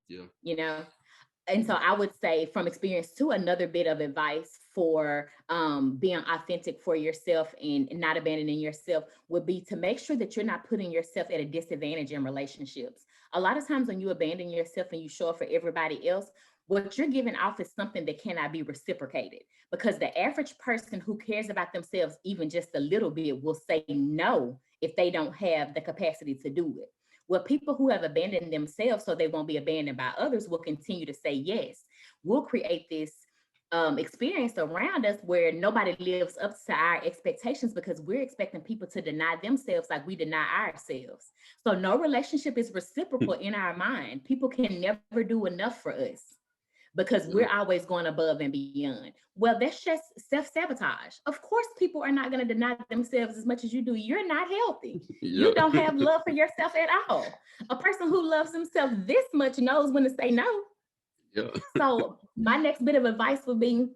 Yeah. you know? And so I would say from experience too, another bit of advice for being authentic for yourself and not abandoning yourself would be to make sure that you're not putting yourself at a disadvantage in relationships. A lot of times when you abandon yourself and you show up for everybody else, what you're giving off is something that cannot be reciprocated, because the average person who cares about themselves even just a little bit will say no if they don't have the capacity to do it. Well, people who have abandoned themselves so they won't be abandoned by others will continue to say yes. We'll create this experience around us where nobody lives up to our expectations because we're expecting people to deny themselves like we deny ourselves. So no relationship is reciprocal in our mind. People can never do enough for us because we're Yep. always going above and beyond. Well, that's just self sabotage. Of course, people are not going to deny themselves as much as you do. You're not healthy. You Yeah. don't have love for yourself at all. A person who loves himself this much knows when to say no. Yeah. So, my next bit of advice would be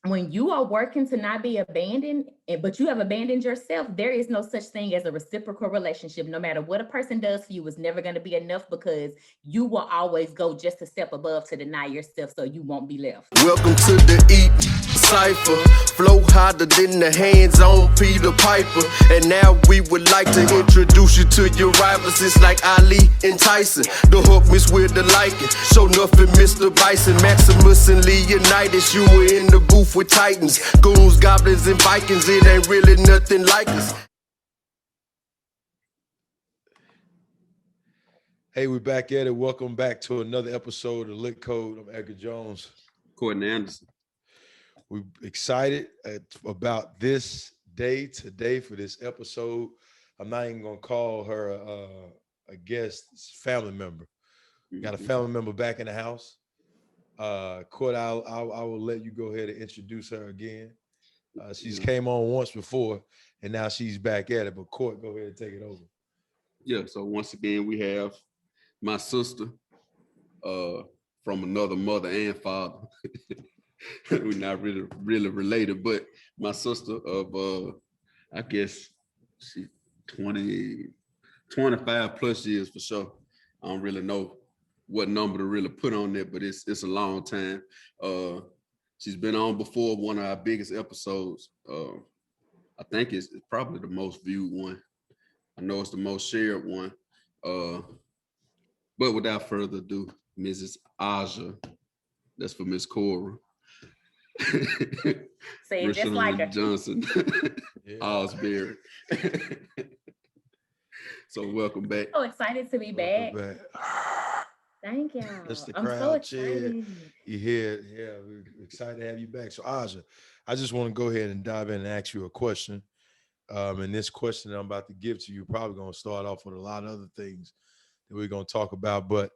when you are working to not be abandoned, but you have abandoned yourself, there is no such thing as a reciprocal relationship. No matter what a person does for you, is never going to be enough because you will always go just a step above to deny yourself so you won't be left. Welcome to the Cypher. Flow harder than the hands on Peter Piper. And now we would like to introduce you to your rivals. It's like Ali and Tyson. The hook miss with the liking. So nothing, Mr. Bison. Maximus and Leonidas. You were in the booth with Titans. Goons, goblins, and Vikings. It ain't really nothing like us. Hey, we're back at it. Welcome back to another episode of Lit Code. I'm Eja Jones. Courtney Anderson. We're excited about this day today for this episode. I'm not even gonna call her a guest, family member. Got a family member back in the house. Court, I will let you go ahead and introduce her again. She's came on once before, and now she's back at it. But Court, go ahead and take it over. Yeah. So once again, we have my sister from another mother and father. We're not really related, but my sister of I guess she 25 plus years for sure. I don't really know what number to really put on there, but it's a long time. She's been on before, one of our biggest episodes. I think it's probably the most viewed one. I know it's the most shared one. But without further ado, Mrs. Eja, that's for Miss Cora. Say it just like her. Johnson, Ausberry. So welcome back. So excited to be back. Thank y'all. That's the I'm crowd so cheer. excited. You hear? Yeah, we're excited to have you back. So, Eja, I just want to go ahead and dive in and ask you a question. And this question that I'm about to give to you, probably going to start off with a lot of other things that we're going to talk about. But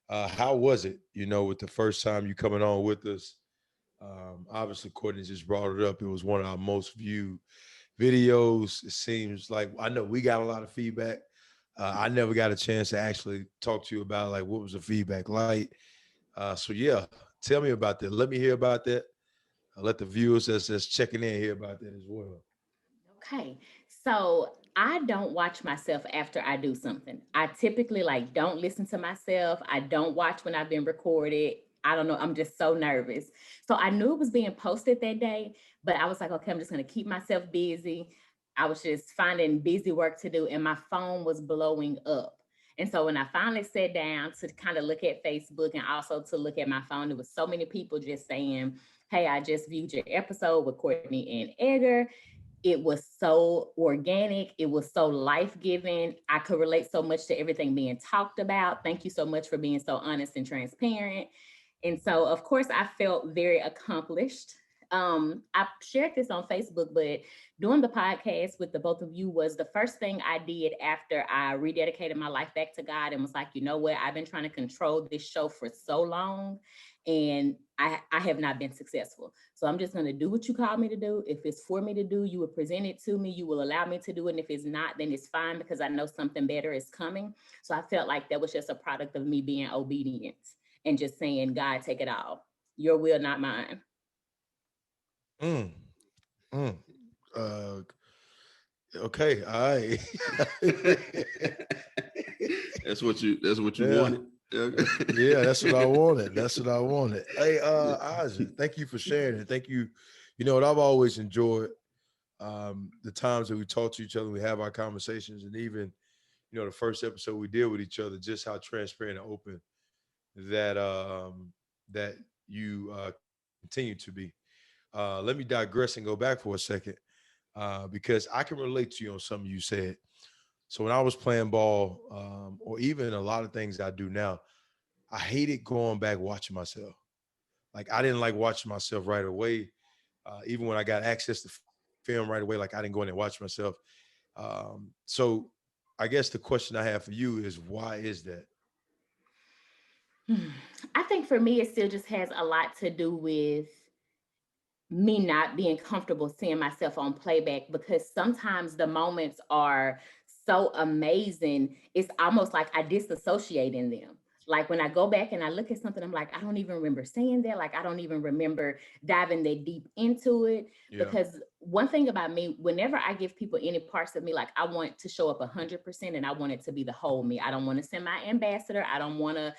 how was it, with the first time you coming on with us? Obviously, Courtney just brought it up. It was one of our most viewed videos. It seems like, I know we got a lot of feedback. I never got a chance to actually talk to you about like what was the feedback like. So yeah, tell me about that. Let me hear about that. Let the viewers that's checking in hear about that as well. Okay. So I don't watch myself after I do something. I typically like don't listen to myself. I don't watch when I've been recorded. I don't know. I'm just so nervous. So I knew it was being posted that day, but I was like, okay, I'm just going to keep myself busy. I was just finding busy work to do, and my phone was blowing up. And so when I finally sat down to kind of look at Facebook and also to look at my phone, there was so many people just saying, hey, I just viewed your episode with Courtney and Edgar. It was so organic. It was so life-giving. I could relate so much to everything being talked about. Thank you so much for being so honest and transparent. And so, of course, I felt very accomplished. I shared this on Facebook, but doing the podcast with the both of you was the first thing I did after I rededicated my life back to God and was like, you know what? I've been trying to control this show for so long, and I have not been successful. So I'm just going to do what you called me to do. If it's for me to do, you will present it to me. You will allow me to do it. And if it's not, then it's fine because I know something better is coming. So I felt like that was just a product of me being obedient and just saying, God, take it all. Your will, not mine. Mm, mm. Uh, okay, all right. That's what you Yeah. wanted. Yeah, that's what I wanted. That's what I wanted. Hey, Isaac, thank you for sharing it. Thank you. You know what I've always enjoyed the times that we talk to each other, we have our conversations, and even the first episode we did with each other, just how transparent and open that that you continue to be. Let me digress and go back for a second because I can relate to you on something you said. So when I was playing ball, or even a lot of things I do now, I hated going back watching myself. Like I didn't like watching myself right away. Even when I got access to film right away, like I didn't go in and watch myself. So I guess the question I have for you is, why is that? I think for me, it still just has a lot to do with me not being comfortable seeing myself on playback, because sometimes the moments are so amazing, it's almost like I disassociate in them. Like when I go back and I look at something, I'm like, I don't even remember saying that. Like, I don't even remember diving that deep into it. Yeah. Because one thing about me, whenever I give people any parts of me, like I want to show up 100% and I want it to be the whole me. I don't want to send my ambassador. I don't want to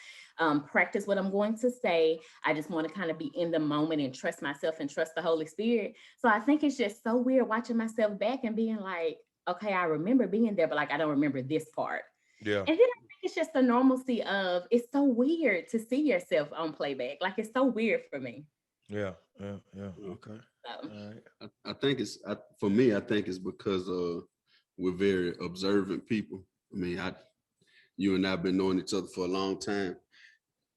practice what I'm going to say. I just want to kind of be in the moment and trust myself and trust the Holy Spirit. So I think it's just so weird watching myself back and being like, okay, I remember being there, but like I don't remember this part. Yeah. And then I think it's just the normalcy of, it's so weird to see yourself on playback. Like it's so weird for me. Yeah. Okay. So, All right. I think for me, I think it's because we're very observant people. I mean, you and I have been knowing each other for a long time.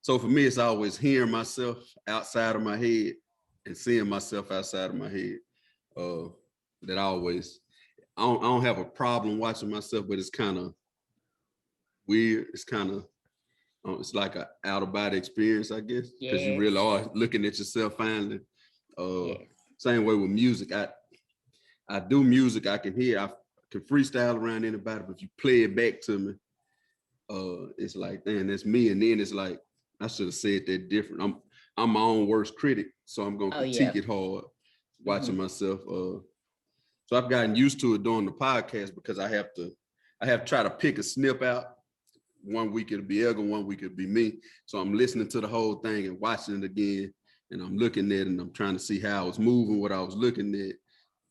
So for me, it's always hearing myself outside of my head and seeing myself outside of my head. That I don't have a problem watching myself, but it's kind of weird. It's kind of, it's like an out of body experience, I guess, because you yes, really are looking at yourself finally. yes. Same way with music. I do music. I can hear. I can freestyle around anybody, but if you play it back to me, it's like, damn, that's me. And then it's like, I should have said that different. I'm my own worst critic, so I'm gonna Oh, yeah. critique it hard, watching myself. So I've gotten used to it doing the podcast because I have to try to pick a snip out. One week it'll be Edgar, one week it'll be me. So I'm listening to the whole thing and watching it again, and I'm looking at it and I'm trying to see how I was moving, what I was looking at,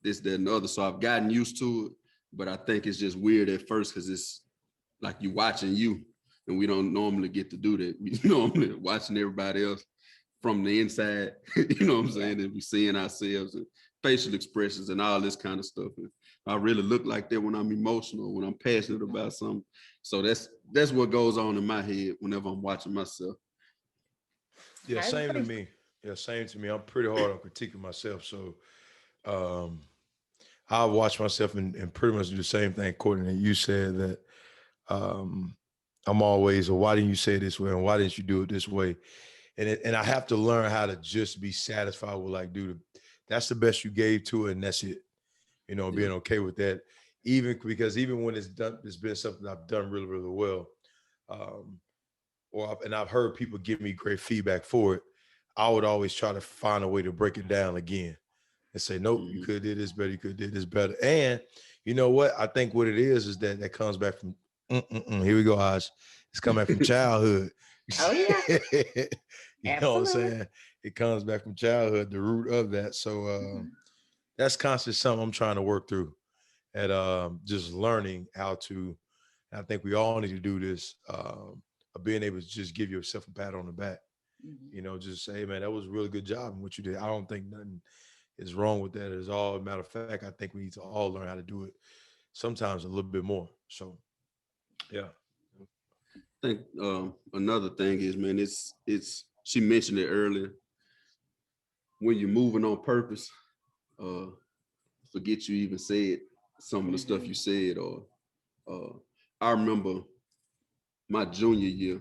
this, that, and the other. So I've gotten used to it, but I think it's just weird at first because it's like you watching you, and we don't normally get to do that. We normally watching everybody else from the inside, you know what I'm saying? And we seeing ourselves and facial expressions and all this kind of stuff. And I really look like that when I'm emotional, when I'm passionate about something. So that's what goes on in my head whenever I'm watching myself. Yeah, I same to agree. me. Yeah, same to me. I'm pretty hard on critiquing myself. So um I watch myself and pretty much do the same thing, Courtney, that you said that um I'm always, well, why didn't you say it this way? And why didn't you do it this way? And I have to learn how to just be satisfied with, like, dude, that's the best you gave to it, and that's it. Being okay with that. Even because even when it's done, it's been something I've done really, really well. Um, and I've heard people give me great feedback for it. I would always try to find a way to break it down again and say, nope, you could have did this better, you could have did this better. And you know what? I think what it is that comes back from, here we go, Oz. It's coming back from childhood. Oh, yeah. You know what I'm Absolutely. saying? It comes back from childhood, the root of that. So that's constantly something I'm trying to work through, at just learning how to. I think we all need to do this, of being able to just give yourself a pat on the back. Just say, hey, man, that was a really good job in what you did. I don't think nothing is wrong with that. As all a matter of fact, I think we need to all learn how to do it sometimes a little bit more. So, yeah. I think another thing is, man, it's she mentioned it earlier. When you're moving on purpose, forget you even said some of the stuff you said. Or I remember my junior year.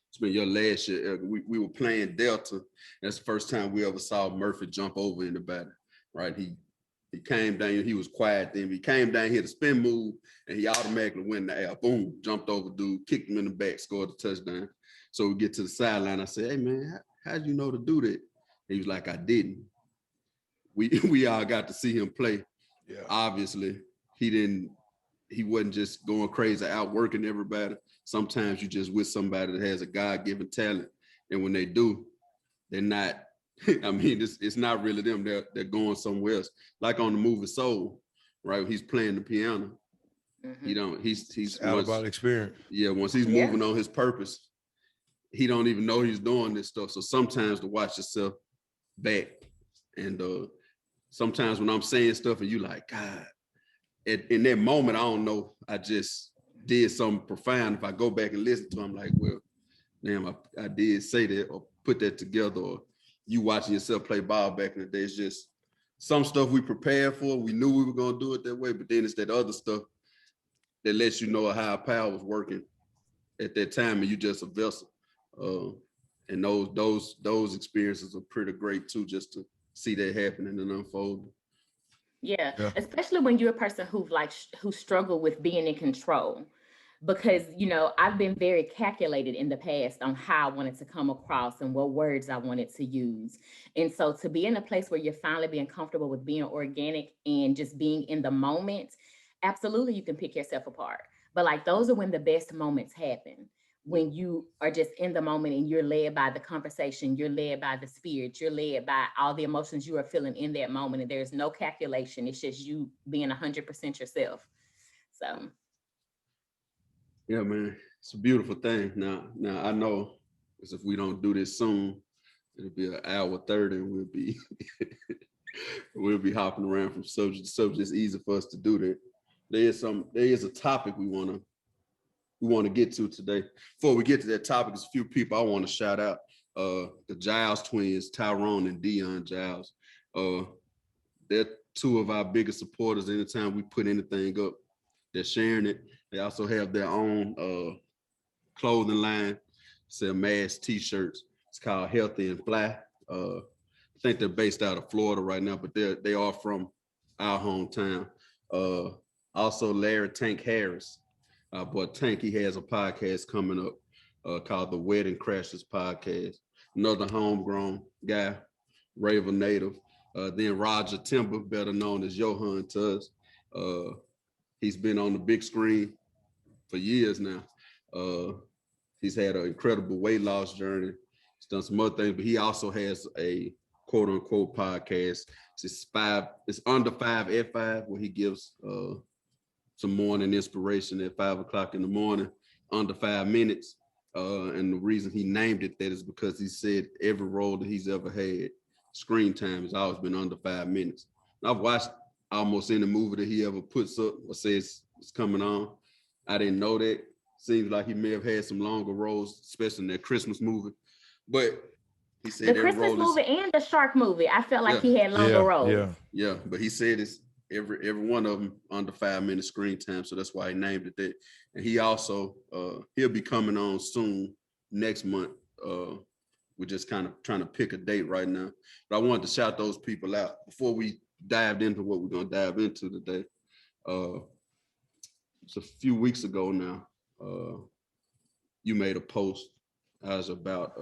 It's been your last year. We were playing Delta. That's the first time we ever saw Murphy jump over anybody. Right? He came down. He was quiet then. He came down, hit a spin move, and he automatically went in the air. Boom! Jumped over dude, kicked him in the back, scored a touchdown. So we get to the sideline. I said, "Hey man, how'd you know to do that?" He was like, "I didn't." We all got to see him play. Yeah. Obviously, he didn't he wasn't just going crazy out working everybody. Sometimes you just with somebody that has a God-given talent, and when they do, they're not. I mean, it's not really them. They're going somewhere else. Like on the movie Soul, right? He's playing the piano. Mm-hmm. He's out about experience. Yeah, once he's moving on his purpose, he don't even know he's doing this stuff. So sometimes to watch yourself back, and sometimes when I'm saying stuff and you like, God, in that moment, I don't know, I just did something profound. If I go back and listen to him, like, well, damn, I did say that or put that together. Or you watching yourself play ball back in the day, it's just some stuff we prepared for. We knew we were gonna do it that way, but then it's that other stuff that lets you know a higher power was working at that time, and you just a vessel. And those experiences are pretty great too, just to see that happening and unfolding. Yeah, especially when you're a person who struggle with being in control, because I've been very calculated in the past on how I wanted to come across and what words I wanted to use. And so to be in a place where you're finally being comfortable with being organic and just being in the moment, absolutely you can pick yourself apart. But like those are when the best moments happen. When you are just in the moment and you're led by the conversation, you're led by the spirit, you're led by all the emotions you are feeling in that moment. And there's no calculation. It's just you being 100% yourself. So. Yeah, man, it's a beautiful thing. Now I know because if we don't do this soon, it'll be an hour 30 and we'll be hopping around from subject to subject. It's easy for us to do that. There is a topic we want to get to today. Before we get to that topic, there's a few people I want to shout out. The Giles twins, Tyrone and Dion Giles. They're two of our biggest supporters. Anytime we put anything up, they're sharing it. They also have their own clothing line, sell mass t-shirts. It's called Healthy and Fly. I think they're based out of Florida right now, but they are from our hometown. Also Larry Tank Harris. But Tank, he has a podcast coming up called the Wedding Crashers Podcast. Another homegrown guy, Raven native. Then Roger Timber, better known as Johan to us. He's been on the big screen for years now. He's had an incredible weight loss journey. He's done some other things, but he also has a quote unquote podcast. It's under 5 at 5, where he gives some morning inspiration at 5 o'clock in the morning, under 5 minutes. And the reason he named it that is because he said every role that he's ever had, screen time has always been under 5 minutes. I've watched almost any movie that he ever puts up or says it's coming on. I didn't know that. Seems like he may have had some longer roles, especially in that Christmas movie. But he said the Christmas movie and the Shark movie, I felt like he had longer roles. Yeah, but he said it's every one of them under 5 minutes screen time, so that's why he named it that. And he also he'll be coming on soon next month. We're just kind of trying to pick a date right now, but I wanted to shout those people out before we dived into what we're going to dive into today. It's a few weeks ago now. You made a post as about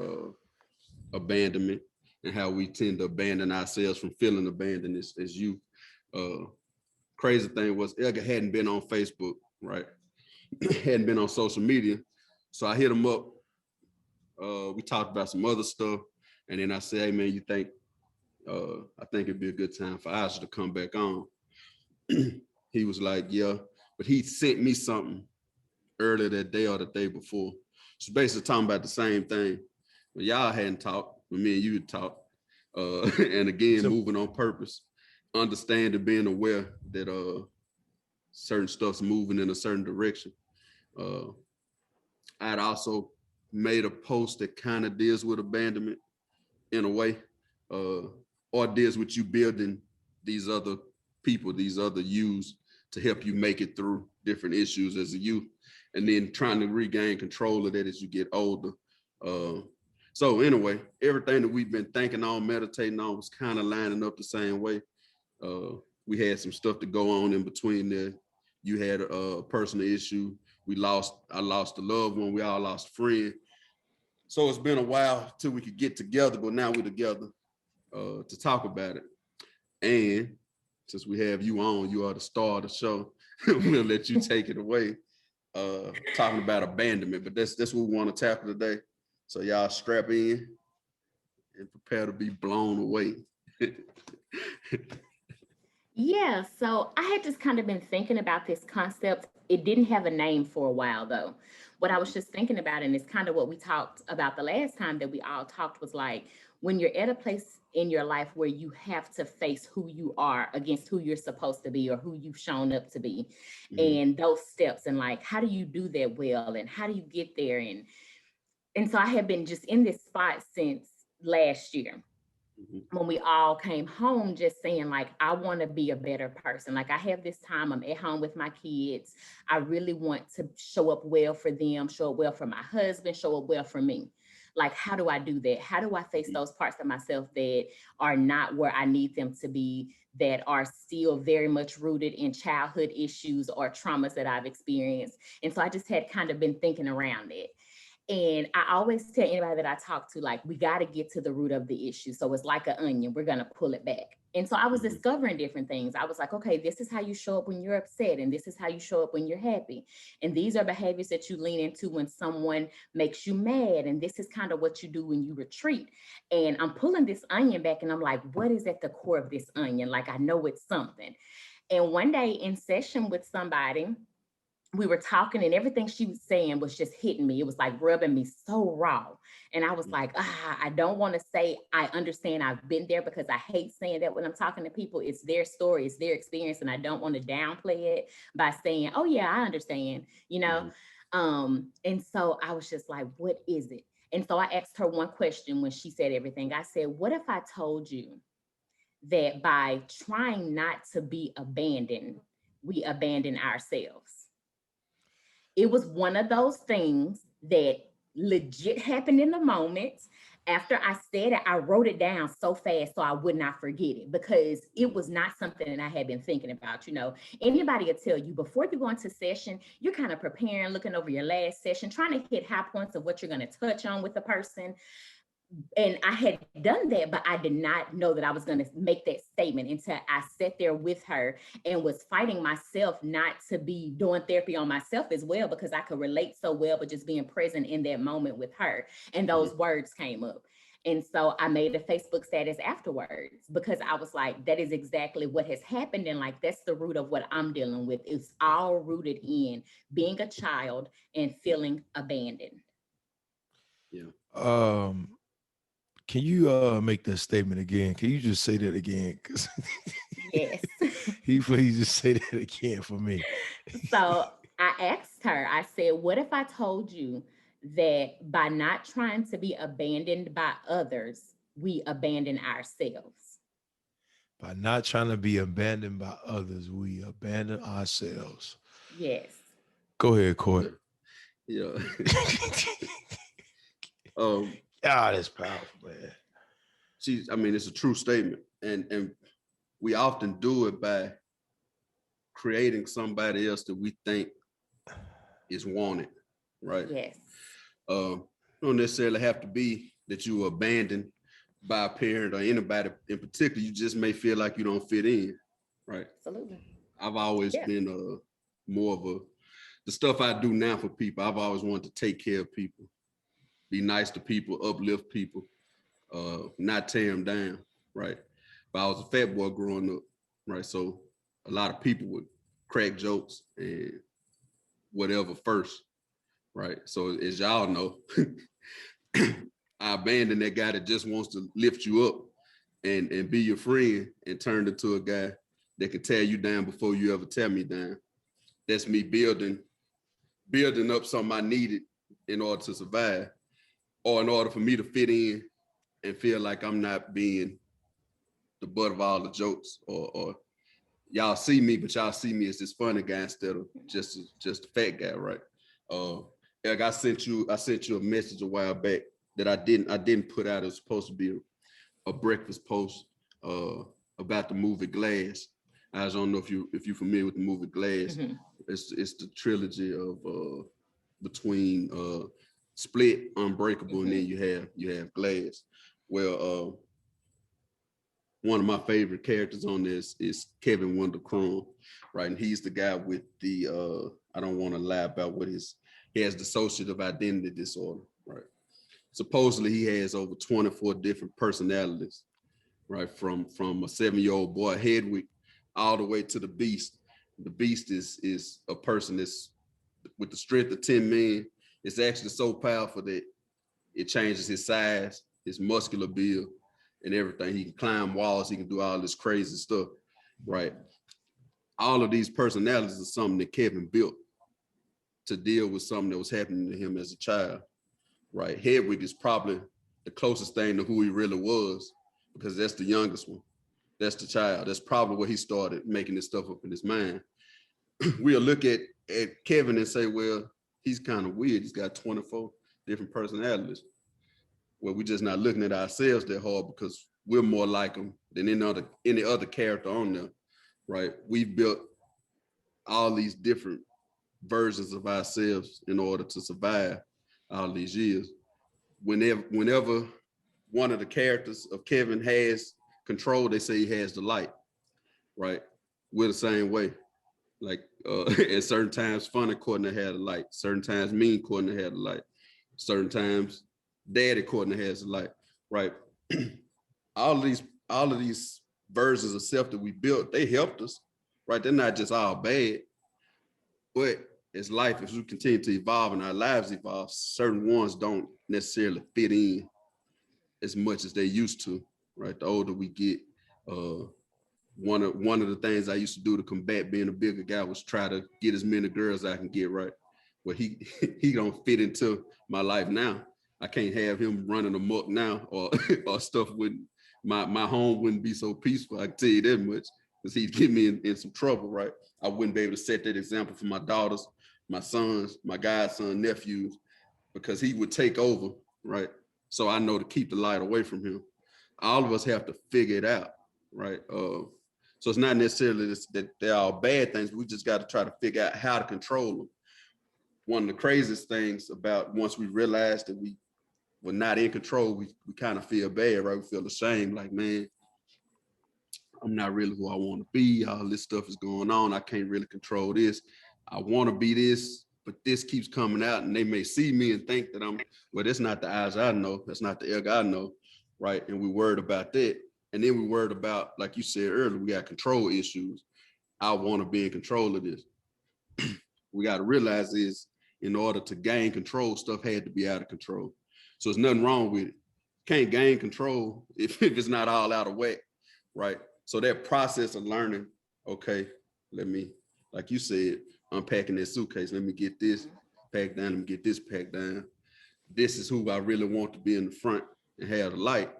abandonment and how we tend to abandon ourselves from feeling abandoned as youth. Crazy thing was Edgar hadn't been on Facebook, right? Hadn't been on social media. So I hit him up. We talked about some other stuff. And then I said, hey man, I think it'd be a good time for Eja to come back on. He was like, yeah, but he sent me something earlier that day or the day before. So basically talking about the same thing. But y'all hadn't talked, but me and you had talked. And again, moving on purpose, understanding, being aware that certain stuff's moving in a certain direction. I'd also made a post that kind of deals with abandonment in a way, or deals with you building these other people, these other yous to help you make it through different issues as a youth, and then trying to regain control of that as you get older. So anyway, everything that we've been thinking on, meditating on was kind of lining up the same way. We had some stuff to go on in between there. You had a personal issue. I lost a loved one. We all lost a friend. So it's been a while till we could get together, but now we're together to talk about it. And since we have you on, you are the star of the show. we'll let you take it away. Talking about abandonment, but that's what we want to tackle today. So y'all strap in and prepare to be blown away. Yeah, so I had just kind of been thinking about this concept. It didn't have a name for a while though. What I was just thinking about, and it's kind of what we talked about the last time that we all talked, was like when you're at a place in your life where you have to face who you are against who you're supposed to be or who you've shown up to be, and those steps, and like how do you do that well, and how do you get there, and so I have been just in this spot since last year when we all came home, just saying like, I want to be a better person. Like I have this time, I'm at home with my kids. I really want to show up well for them, show up well for my husband, show up well for me. Like, how do I do that? How do I face those parts of myself that are not where I need them to be, that are still very much rooted in childhood issues or traumas that I've experienced? And so I just had kind of been thinking around it. And I always tell anybody that I talk to, like, we got to get to the root of the issue. So it's like an onion, we're going to pull it back. And so I was discovering different things. I was like, okay, this is how you show up when you're upset. And this is how you show up when you're happy. And these are behaviors that you lean into when someone makes you mad. And this is kind of what you do when you retreat. And I'm pulling this onion back and I'm like, what is at the core of this onion? Like, I know it's something. And one day in session with somebody, we were talking and everything she was saying was just hitting me. It was like rubbing me so raw. And I was like, I don't want to say I understand, I've been there, because I hate saying that when I'm talking to people. It's their story, it's their experience. And I don't want to downplay it by saying, oh yeah, I understand, you know? And so I was just like, what is it? And so I asked her one question when she said everything. I said, what if I told you that by trying not to be abandoned, we abandon ourselves? It was one of those things that legit happened in the moment. After I said it, I wrote it down so fast so I would not forget it, because it was not something that I had been thinking about. You know, anybody will tell you before you go into session, you're kind of preparing, looking over your last session, trying to hit high points of what you're going to touch on with the person. And I had done that, but I did not know that I was going to make that statement until I sat there with her and was fighting myself not to be doing therapy on myself as well, because I could relate so well, but just being present in that moment with her. And those words came up. And so I made a Facebook status afterwards, because I was like, that is exactly what has happened. And like, that's the root of what I'm dealing with. It's all rooted in being a child and feeling abandoned. Yeah. Can you make that statement again? Can you just say that again? Yes. Please just say that again for me. So I asked her, I said, what if I told you that by not trying to be abandoned by others, we abandon ourselves? By not trying to be abandoned by others, we abandon ourselves. Yes. Go ahead, Court. Yeah. God, that's powerful, man. It's a true statement. And we often do it by creating somebody else that we think is wanted, right? Yes. Don't necessarily have to be that you were abandoned by a parent or anybody in particular. You just may feel like you don't fit in, right? Absolutely. I've always been more of the stuff I do now for people. I've always wanted to take care of people, be nice to people, uplift people, not tear them down, right? But I was a fat boy growing up, right? So a lot of people would crack jokes and whatever first, right? So as y'all know, I abandoned that guy that just wants to lift you up and be your friend, and turned into a guy that can tear you down before you ever tear me down. That's me building up something I needed in order to survive, or in order for me to fit in and feel like I'm not being the butt of all the jokes, or y'all see me, but y'all see me as this funny guy instead of just a fat guy, right? Like I sent you a message a while back that I didn't put out. It was supposed to be a breakfast post about the movie Glass. I don't know if you're familiar with the movie Glass. Mm-hmm. It's the trilogy of between Split, Unbreakable, mm-hmm. and then you have Glass. Well, one of my favorite characters on this is Kevin Wendell Crumb, right? And he's the guy with the I don't want to lie about what he has dissociative identity disorder, right? Supposedly he has over 24 different personalities, right? From a 7-year-old boy, Hedwig, all the way to the Beast. The Beast is a person that's with the strength of 10 men. It's actually so powerful that it changes his size, his muscular build, and everything. He can climb walls. He can do all this crazy stuff, right? All of these personalities are something that Kevin built to deal with something that was happening to him as a child, right? Hedwig is probably the closest thing to who he really was, because that's the youngest one. That's the child. That's probably where he started making this stuff up in his mind. We'll look at Kevin and say, well, he's kind of weird. He's got 24 different personalities. Well, we're just not looking at ourselves that hard because we're more like him than any other character on there, right? We've built all these different versions of ourselves in order to survive all these years. Whenever one of the characters of Kevin has control, they say he has the light, right? We're the same way. Like at certain times, Funny Courtney had a light. Certain times, Mean Courtney had a light. Certain times, Daddy Courtney has a light, right? all of these versions of self that we built, they helped us, right? They're not just all bad, but as we continue to evolve and our lives evolve, certain ones don't necessarily fit in as much as they used to, right? The older we get, one of the things I used to do to combat being a bigger guy was try to get as many girls as I can get, right? Well, he don't fit into my life now. I can't have him running amok now, or stuff wouldn't, my home wouldn't be so peaceful. I can tell you that much, because he'd get me in some trouble, right? I wouldn't be able to set that example for my daughters, my sons, my godson, nephews, because he would take over, right? So I know to keep the light away from him. All of us have to figure it out, right? So it's not necessarily that they're all bad things. We just got to try to figure out how to control them. One of the craziest things about once we realized that we were not in control, we kind of feel bad, right? We feel ashamed, like, man, I'm not really who I want to be. All this stuff is going on. I can't really control this. I want to be this, but this keeps coming out, and they may see me and think that well, that's not the eyes I know. That's not the Eja I know, right? And we worried about that. And then we worried about, like you said earlier, we got control issues. I want to be in control of this. We got to realize is, in order to gain control, stuff had to be out of control. So there's nothing wrong with it. Can't gain control if it's not all out of whack, right? So that process of learning, okay, let me, like you said, unpacking that suitcase, let me get this packed down, let me get this packed down. This is who I really want to be in the front and have the light,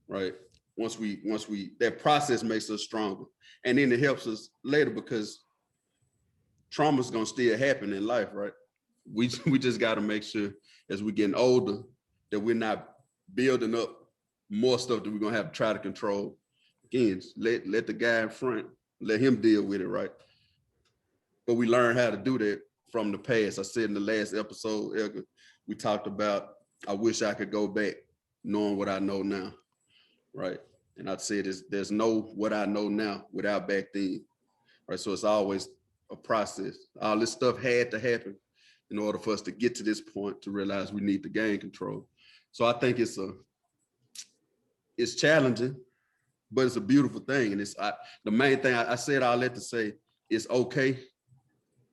right? Once we, that process makes us stronger. And then it helps us later, because trauma's gonna still happen in life, right? We just gotta make sure as we're getting older that we're not building up more stuff that we're gonna have to try to control. Again, let the guy in front, let him deal with it, right? But we learn how to do that from the past. I said in the last episode, Edgar, we talked about, I wish I could go back knowing what I know now, right? And I'd say there's no what I know now without back then, right? So it's always a process. All this stuff had to happen in order for us to get to this point to realize we need to gain control. So I think it's challenging, but it's a beautiful thing. And the main thing I said all that to say, it's okay,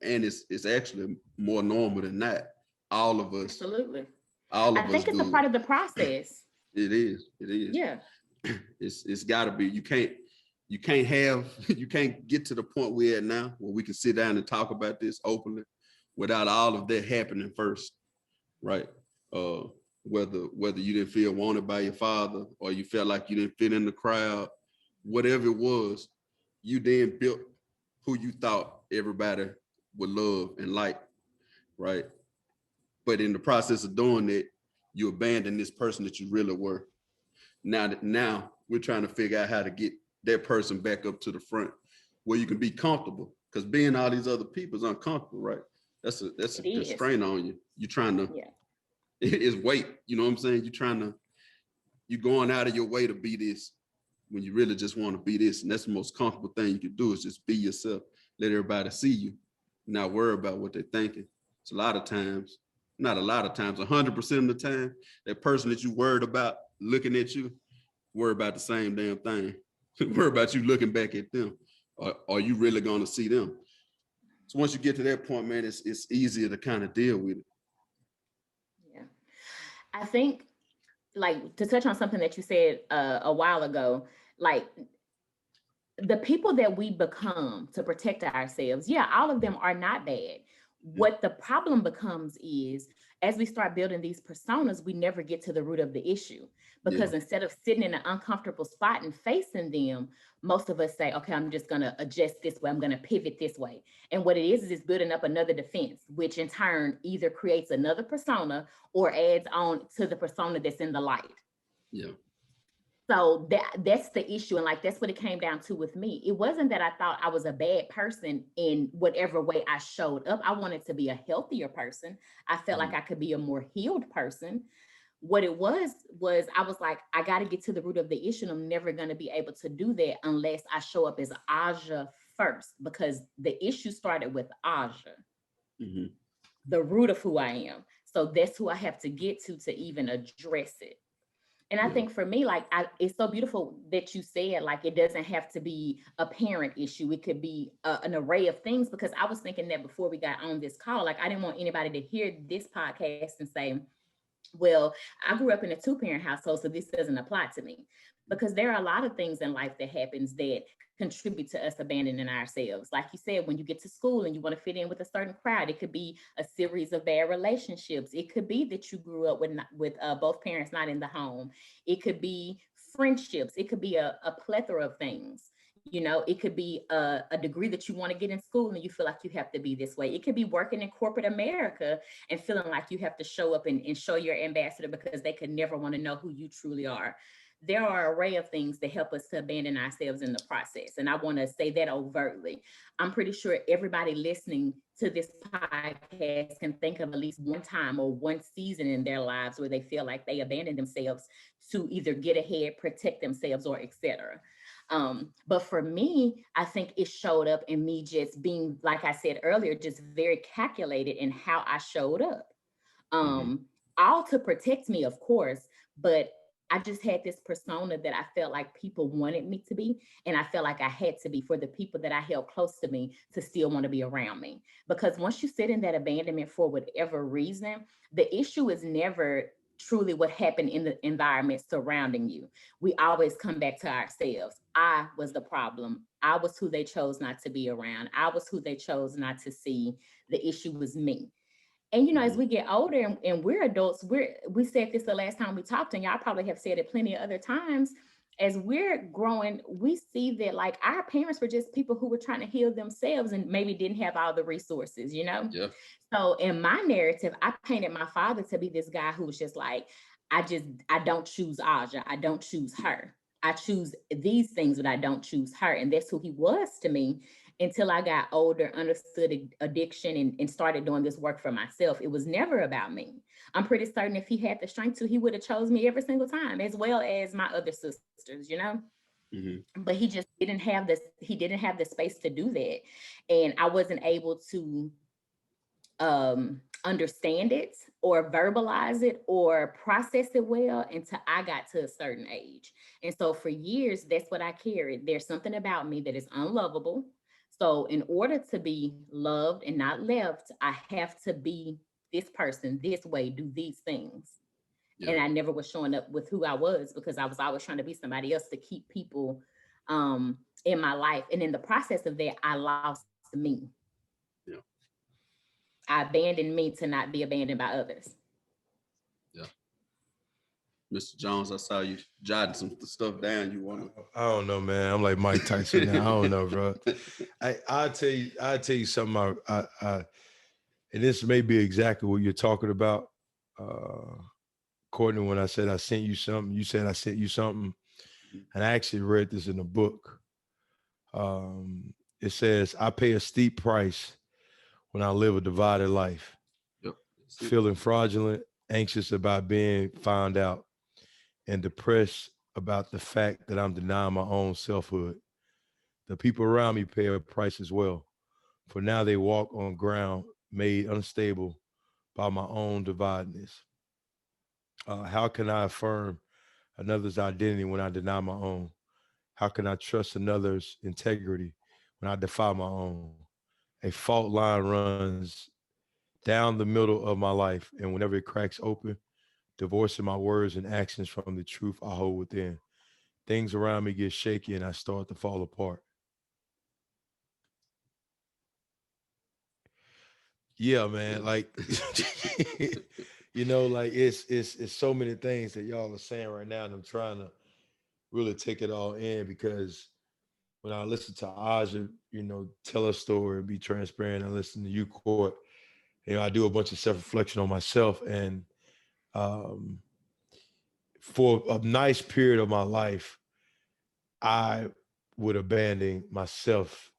and it's actually more normal than not. All of us. Absolutely. All of us. I think it's a part of the process. It is. Yeah. It's gotta be. You can't get to the point we're at now where we can sit down and talk about this openly without all of that happening first, right? Whether you didn't feel wanted by your father, or you felt like you didn't fit in the crowd, whatever it was, you then built who you thought everybody would love and like, right? But in the process of doing that, you abandon this person that you really were. Now we're trying to figure out how to get that person back up to the front where you can be comfortable, because being all these other people is uncomfortable, right? That's a strain on you. You're trying to, it's weight, you know what I'm saying? You're going out of your way to be this, when you really just want to be this. And that's the most comfortable thing you can do, is just be yourself. Let everybody see you, not worry about what they're thinking. It's a lot of times, not a lot of times, 100% of the time, that person that you worried about looking at you, worry about the same damn thing. Worry about you looking back at them. Are you really going to see them? So once you get to that point, man, it's easier to kind of deal with it. Yeah. I think, like, to touch on something that you said a while ago, like, the people that we become to protect ourselves, yeah, all of them are not bad. What the problem becomes is, as we start building these personas, we never get to the root of the issue, because instead of sitting in an uncomfortable spot and facing them, most of us say, okay, I'm just going to adjust this way. I'm going to pivot this way. And what it is it's building up another defense, which in turn either creates another persona or adds on to the persona that's in the light. Yeah. So that's the issue. And like, that's what it came down to with me. It wasn't that I thought I was a bad person in whatever way I showed up. I wanted to be a healthier person. I felt like I could be a more healed person. What it was I was like, I got to get to the root of the issue. And I'm never going to be able to do that unless I show up as Eja first, because the issue started with Eja, the root of who I am. So that's who I have to get to even address it. And I think for me, like, it's so beautiful that you said, like, it doesn't have to be a parent issue. It could be an array of things, because I was thinking that before we got on this call, like, I didn't want anybody to hear this podcast and say, well, I grew up in a 2-parent household, so this doesn't apply to me. Because there are a lot of things in life that happens that contribute to us abandoning ourselves. Like you said, when you get to school and you want to fit in with a certain crowd, it could be a series of bad relationships. It could be that you grew up with both parents not in the home. It could be friendships. It could be a plethora of things. You know, it could be a degree that you want to get in school and you feel like you have to be this way. It could be working in corporate America and feeling like you have to show up and show your ambassador, because they could never want to know who you truly are. There are an array of things that help us to abandon ourselves in the process. And I want to say that overtly. I'm pretty sure everybody listening to this podcast can think of at least one time or one season in their lives where they feel like they abandoned themselves to either get ahead, protect themselves, or etc. But for me, I think it showed up in me just being, like I said earlier, just very calculated in how I showed up. All to protect me, of course, but I just had this persona that I felt like people wanted me to be. And I felt like I had to be for the people that I held close to me to still want to be around me. Because once you sit in that abandonment for whatever reason, the issue is never truly what happened in the environment surrounding you. We always come back to ourselves. I was the problem. I was who they chose not to be around. I was who they chose not to see. The issue was me. And, you know, as we get older and we're adults, we said this the last time we talked, and y'all probably have said it plenty of other times. As we're growing, we see that, like, our parents were just people who were trying to heal themselves and maybe didn't have all the resources, you know? Yeah. So in my narrative, I painted my father to be this guy who was just like, I don't choose Eja. I don't choose her. I choose these things, but I don't choose her. And that's who he was to me. Until I got older, understood addiction, and started doing this work for myself. It was never about me. I'm pretty certain if he had the strength to, he would have chose me every single time, as well as my other sisters, you know? But he just didn't have this. He didn't have the space to do that. And I wasn't able to understand it or verbalize it or process it well until I got to a certain age. And so for years, that's what I carried. There's something about me that is unlovable. So in order to be loved and not left, I have to be this person, this way, do these things. Yeah. And I never was showing up with who I was, because I was always trying to be somebody else to keep people in my life. And in the process of that, I lost me. Yeah. I abandoned me to not be abandoned by others. Yeah. Mr. Jones, I saw you jotting some stuff down. You want to? I don't know, man. I'm like Mike Tyson now. I don't know, bro. I'll tell you something. And this may be exactly what you're talking about. Courtney, when I said I sent you something, you said I sent you something. And I actually read this in a book. It says, I pay a steep price when I live a divided life. Yep. Feeling fraudulent, anxious about being found out, and depressed about the fact that I'm denying my own selfhood. The people around me pay a price as well. For now, they walk on ground made unstable by my own dividedness. How can I affirm another's identity when I deny my own? How can I trust another's integrity when I defy my own? A fault line runs down the middle of my life, and whenever it cracks open, divorcing my words and actions from the truth I hold within, things around me get shaky and I start to fall apart. Yeah, man. Yeah. Like, like it's so many things that y'all are saying right now, and I'm trying to really take it all in because when I listen to Aja, tell a story, be transparent, and listen to you, Court, I do a bunch of self-reflection on myself, and um, for a nice period of my life, I would abandon myself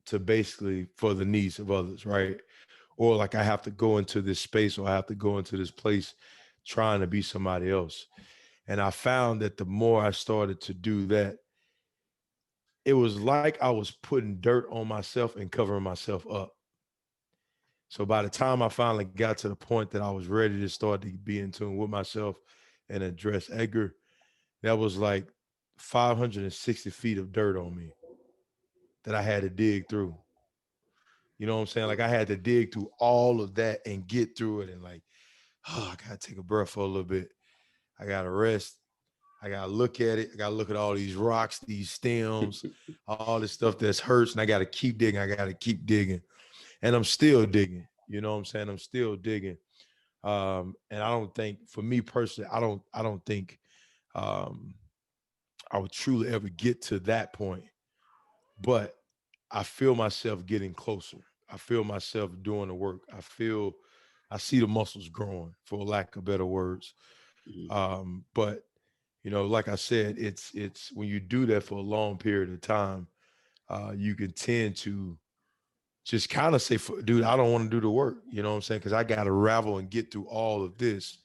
to basically for the needs of others, right? Or like I have to go into this space or I have to go into this place trying to be somebody else. And I found that the more I started to do that, it was like I was putting dirt on myself and covering myself up. So by the time I finally got to the point that I was ready to start to be in tune with myself and address Edgar, that was like 560 feet of dirt on me that I had to dig through. You know what I'm saying? Like I had to dig through all of that and get through it and like, oh, I gotta take a breath for a little bit. I gotta rest. I gotta look at it. I gotta look at all these rocks, these stems, all this stuff that's hurts, and I gotta keep digging. I gotta keep digging. And I'm still digging. You know what I'm saying? I'm still digging. And I don't think, for me personally, I don't think um, I would truly ever get to that point. But I feel myself getting closer. I feel myself doing the work. I see the muscles growing, for lack of better words. Mhm. But like I said, it's when you do that for a long period of time, you can tend to just kind of say, dude, I don't want to do the work. You know what I'm saying? Because I got to ravel and get through all of this.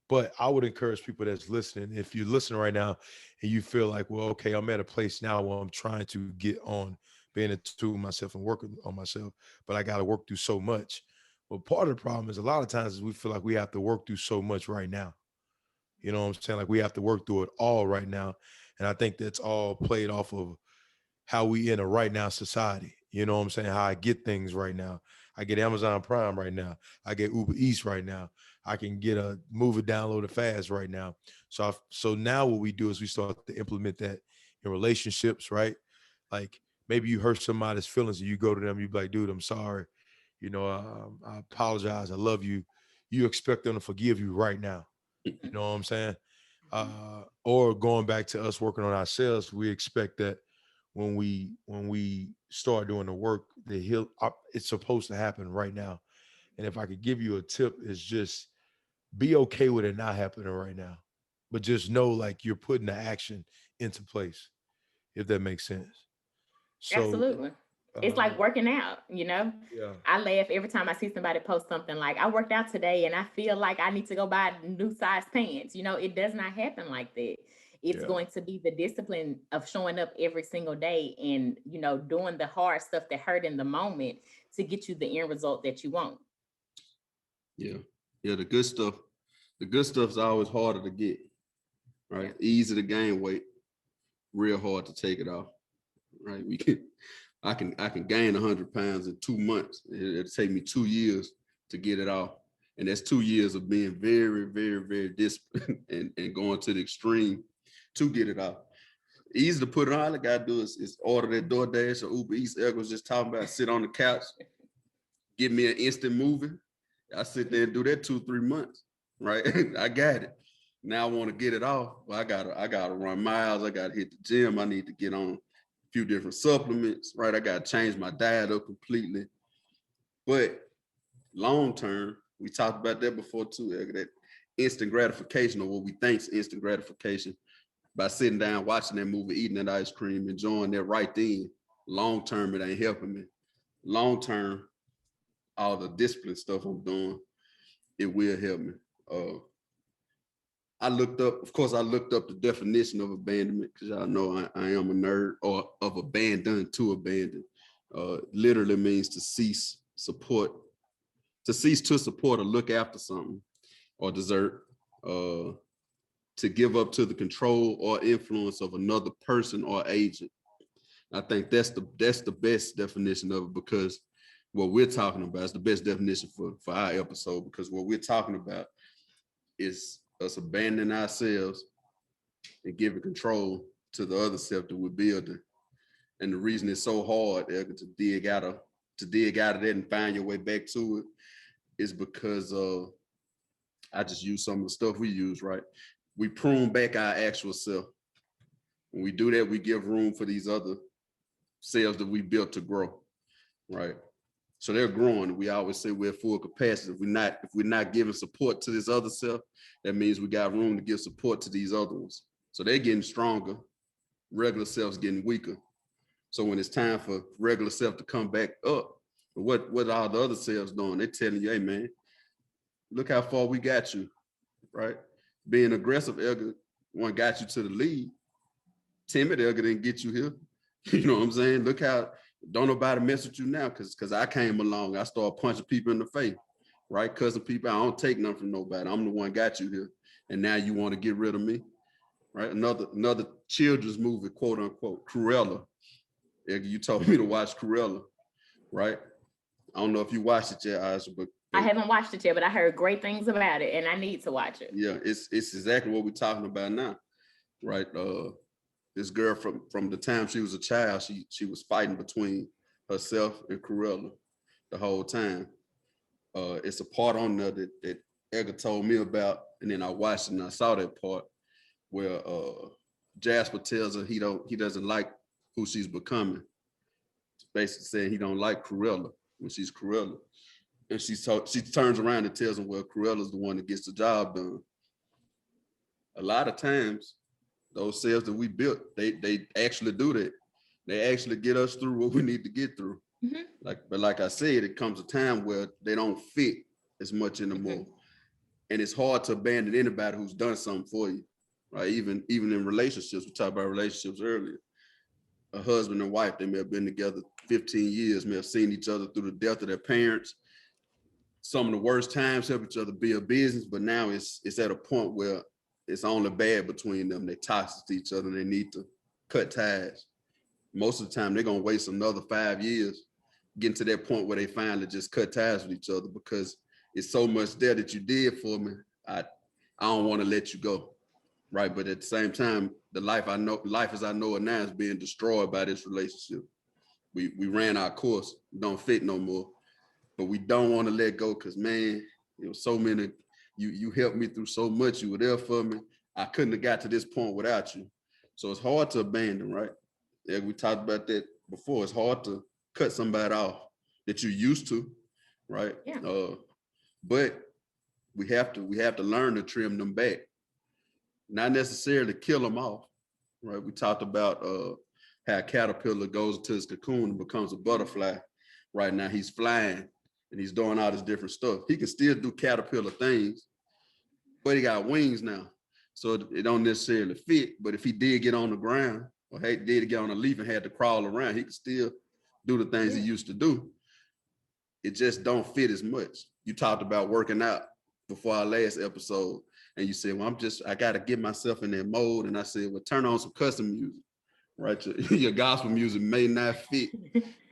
But I would encourage people that's listening, if you're listening right now and you feel like, well, okay, I'm at a place now where I'm trying to get on being a tool myself and working on myself, but I got to work through so much. Well, part of the problem is a lot of times is we feel like we have to work through so much right now. You know what I'm saying? Like we have to work through it all right now. And I think that's all played off of how we in a right now society. You know what I'm saying? How I get things right now. I get Amazon Prime right now. I get Uber Eats right now. I can get a movie downloaded fast right now. So now what we do is we start to implement that in relationships, right? Like maybe you hurt somebody's feelings and you go to them, you be like, dude, I'm sorry. I apologize. I love you. You expect them to forgive you right now. You know what I'm saying? Or going back to us working on ourselves, we expect that when we start doing the work, it's supposed to happen right now. And if I could give you a tip, is just be okay with it not happening right now, but just know like you're putting the action into place, if that makes sense. So, Absolutely. It's uh, like working out, you know? yeah, I laugh every time I see somebody post something like, I worked out today and I feel like I need to go buy new size pants. You know, it does not happen like that. It's yeah, going to be the discipline of showing up every single day and, doing the hard stuff that hurt in the moment to get you the end result that you want. Yeah. Yeah. The good stuff's always harder to get, right? Easy to gain weight, real hard to take it off, right? I can gain 100 pounds in 2 months. It'll take me 2 years to get it off. And that's 2 years of being very, very, very disciplined and going to the extreme to get it off. Easy to put it on. All I gotta do is order that DoorDash or Uber Eats. Eric was just talking about, sit on the couch, give me an instant movie. I sit there and do that 2-3 months, right? I got it. Now I want to get it off. Well, I gotta run miles. I gotta hit the gym. I need to get on a few different supplements, right? I gotta change my diet up completely. But long term, we talked about that before too, Eric, that instant gratification, or what we think is instant gratification, by sitting down, watching that movie, eating that ice cream, enjoying that right then. Long term, it ain't helping me. Long term, all the discipline stuff I'm doing, it will help me. Uh, I looked up the definition of abandonment because y'all know I am a nerd, or of abandon to abandon. Literally means to cease to support or look after something or desert, to give up to the control or influence of another person or agent. I think that's the best definition of it, because what we're talking about is the best definition for our episode, because what we're talking about is us abandoning ourselves and giving control to the other self that we're building. And the reason it's so hard, Edgar, to dig out of that and find your way back to it is because I just use some of the stuff we use, right? We prune back our actual self. When we do that, we give room for these other selves that we built to grow, right? So they're growing. We always say we're at full capacity. If we're not giving support to this other self, that means we got room to give support to these other ones. So they're getting stronger. Regular self's getting weaker. So when it's time for regular self to come back up, what are the other selves doing? They're telling you, hey man, look how far we got you, right? Being aggressive, Edgar, one got you to the lead. Timid, Edgar didn't get you here. You know what I'm saying? Look how, don't nobody mess with you now, because I came along. I started punching people in the face, right? Cussing people. I don't take nothing from nobody. I'm the one got you here. And now you want to get rid of me, right? Another children's movie, quote unquote, Cruella. You told me to watch Cruella, right? I don't know if you watched it yet, Aisha, but I haven't watched it yet, but I heard great things about it, and I need to watch it. Yeah, it's exactly what we're talking about now, right? This girl from the time she was a child, she was fighting between herself and Cruella the whole time. It's a part on there that Edgar told me about, and then I watched it and I saw that part where Jasper tells her he doesn't like who she's becoming. Basically saying he don't like Cruella when she's Cruella. And she turns around and tells him, well, Cruella's the one that gets the job done. A lot of times, those selves that we built, they actually do that. They actually get us through what we need to get through. Mm-hmm. But like I said, it comes a time where they don't fit as much anymore. Mm-hmm. And it's hard to abandon anybody who's done something for you, right? Even in relationships, we talked about relationships earlier. A husband and wife, they may have been together 15 years, may have seen each other through the death of their parents. Some of the worst times help each other build business, but now it's at a point where it's only bad between them. They're toxic to each other and they need to cut ties. Most of the time, they're going to waste another 5 years getting to that point where they finally just cut ties with each other, because it's so much there that you did for me. I don't want to let you go, right? But at the same time, the life as I know it now is being destroyed by this relationship. We ran our course, don't fit no more. But we don't want to let go because, man, so many, you helped me through so much. You were there for me. I couldn't have got to this point without you. So it's hard to abandon, right? Yeah, we talked about that before. It's hard to cut somebody off that you're used to, right? Yeah. But we have to learn to trim them back, not necessarily kill them off, right? We talked about how a caterpillar goes into his cocoon and becomes a butterfly. Right now, he's flying. And he's doing all this different stuff. He can still do caterpillar things, but he got wings now. So it don't necessarily fit. But if he did get on the ground or did get on a leaf and had to crawl around, he could still do the things he used to do. It just don't fit as much. You talked about working out before our last episode, and you said, well, I got to get myself in that mode. And I said, well, turn on some custom music, right? Your gospel music may not fit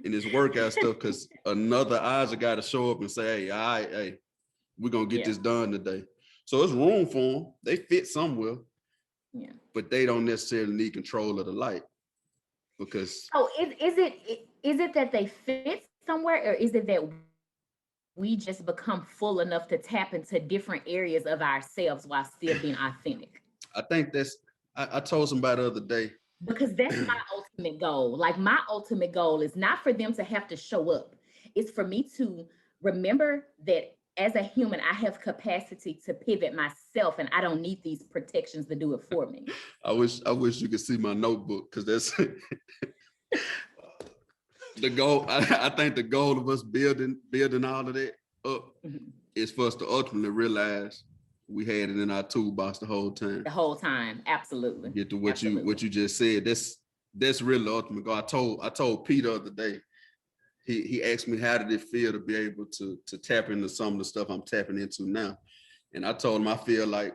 in this workout stuff, because another Eja got to show up and say, hey, all right, hey, we're going to get this done today. So it's room for them. They fit somewhere, but they don't necessarily need control of the light. Because is it that they fit somewhere, or is it that we just become full enough to tap into different areas of ourselves while still being authentic? I think I told somebody the other day, because that's my ultimate goal. Like, my ultimate goal is not for them to have to show up. It's for me to remember that as a human, I have capacity to pivot myself, and I don't need these protections to do it for me. I wish you could see my notebook, because that's the goal. I think the goal of us building all of that up is for us to ultimately realize we had it in our toolbox the whole time. The whole time, absolutely. Get to what you just said. That's really the ultimate goal. I told Pete the other day. He asked me how did it feel to be able to tap into some of the stuff I'm tapping into now, and I told him I feel like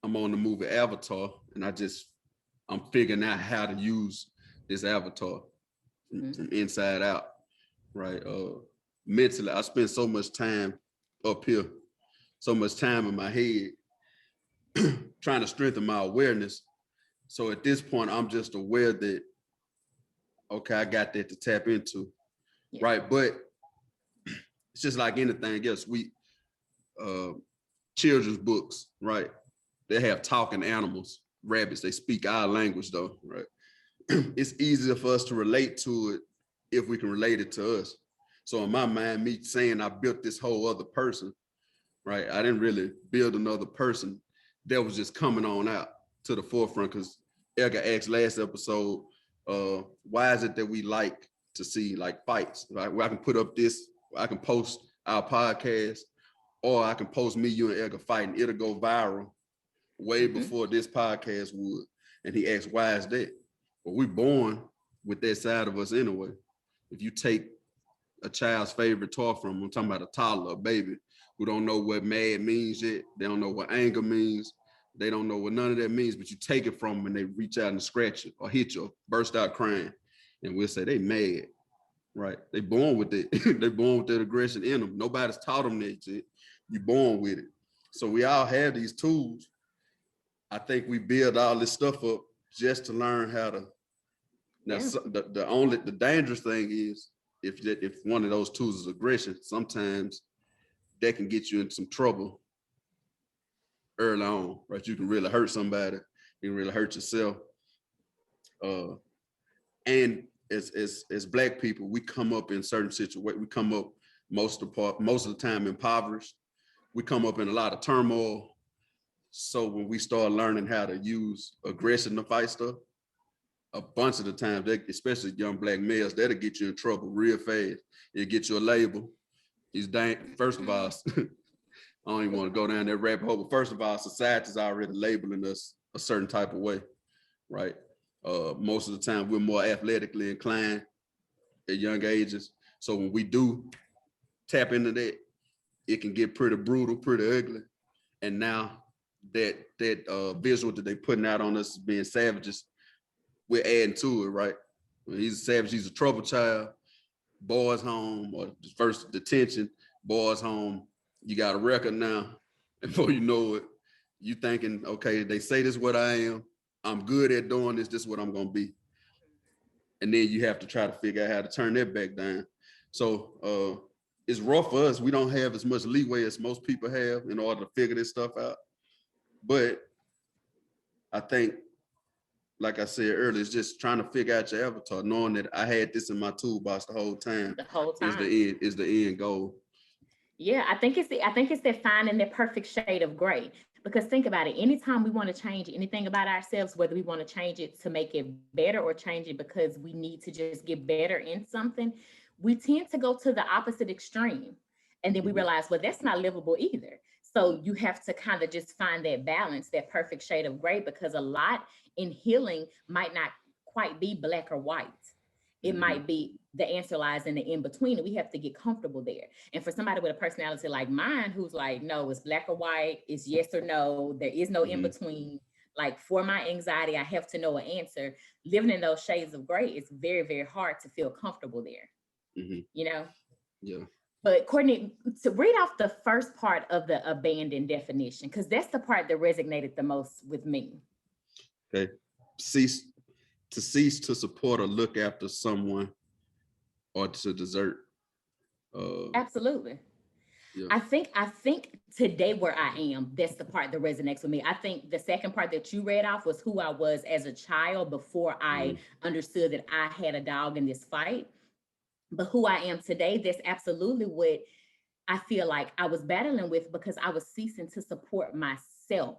I'm on the movie Avatar, and I'm figuring out how to use this avatar from inside out, right? Mentally, I spend so much time up here, so much time in my head, trying to strengthen my awareness. So at this point, I'm just aware that, okay, I got that to tap into, right? But it's just like anything else. Children's books, right? They have talking animals, rabbits. They speak our language though, right? It's easier for us to relate to it if we can relate it to us. So in my mind, me saying I built this whole other person, right? I didn't really build another person. That was just coming on out to the forefront because Eja asked last episode, why is it that we like to see like fights, right? Where I can put up this, I can post our podcast, or I can post me, you, and Eja fighting. It'll go viral way before this podcast would. And he asked, why is that? Well, we're born with that side of us anyway. If you take a child's favorite toy from them, I'm talking about a toddler, a baby, who don't know what mad means yet. They don't know what anger means. They don't know what none of that means, but you take it from them and they reach out and scratch you or hit you or burst out crying. And we'll say they mad, right? They born with it. They born with that aggression in them. Nobody's taught them that yet. You're born with it. So we all have these tools. I think we build all this stuff up just to learn how to. Now, the dangerous thing is if one of those tools is aggression, sometimes that can get you in some trouble early on, right? You can really hurt somebody. You can really hurt yourself. And as Black people, we come up in certain situations. We come up most of the time impoverished. We come up in a lot of turmoil. So when we start learning how to use aggression to fight stuff, a bunch of the time, especially young Black males, that'll get you in trouble real fast. It'll get you a label. First of all, I don't even want to go down that rabbit hole, but first of all, society's already labeling us a certain type of way, right? Most of the time, we're more athletically inclined at young ages. So when we do tap into that, it can get pretty brutal, pretty ugly. And now that visual that they're putting out on us as being savages, we're adding to it, right? When he's a savage, he's a trouble child, boys home, or first detention, boys home, you got a record now. And before you know it, you thinking, okay, they say this is what I am. I'm good at doing this. This is what I'm going to be. And then you have to try to figure out how to turn that back down. So it's rough for us. We don't have as much leeway as most people have in order to figure this stuff out. But I think, like I said earlier, it's just trying to figure out your avatar, knowing that I had this in my toolbox the whole time. The whole time is the end goal. Yeah, I think it's that finding the perfect shade of gray. Because think about it, anytime we want to change anything about ourselves, whether we want to change it to make it better or change it because we need to just get better in something, we tend to go to the opposite extreme. And then we realize, well, that's not livable either. So you have to kind of just find that balance, that perfect shade of gray, because a lot in healing might not quite be black or white. It might be the answer lies in the in-between, and we have to get comfortable there. And for somebody with a personality like mine, who's like, no, it's black or white, it's yes or no, there is no in-between. Like for my anxiety, I have to know an answer. Living in those shades of gray, it's very, very hard to feel comfortable there, you know? Yeah. But Courtney, to read off the first part of the abandoned definition, because that's the part that resonated the most with me. Okay. Cease to support or look after someone or to desert. Absolutely. Yeah. I think today where I am, that's the part that resonates with me. I think the second part that you read off was who I was as a child before I understood that I had a dog in this fight. But who I am today, that's absolutely what I feel like I was battling with, because I was ceasing to support myself.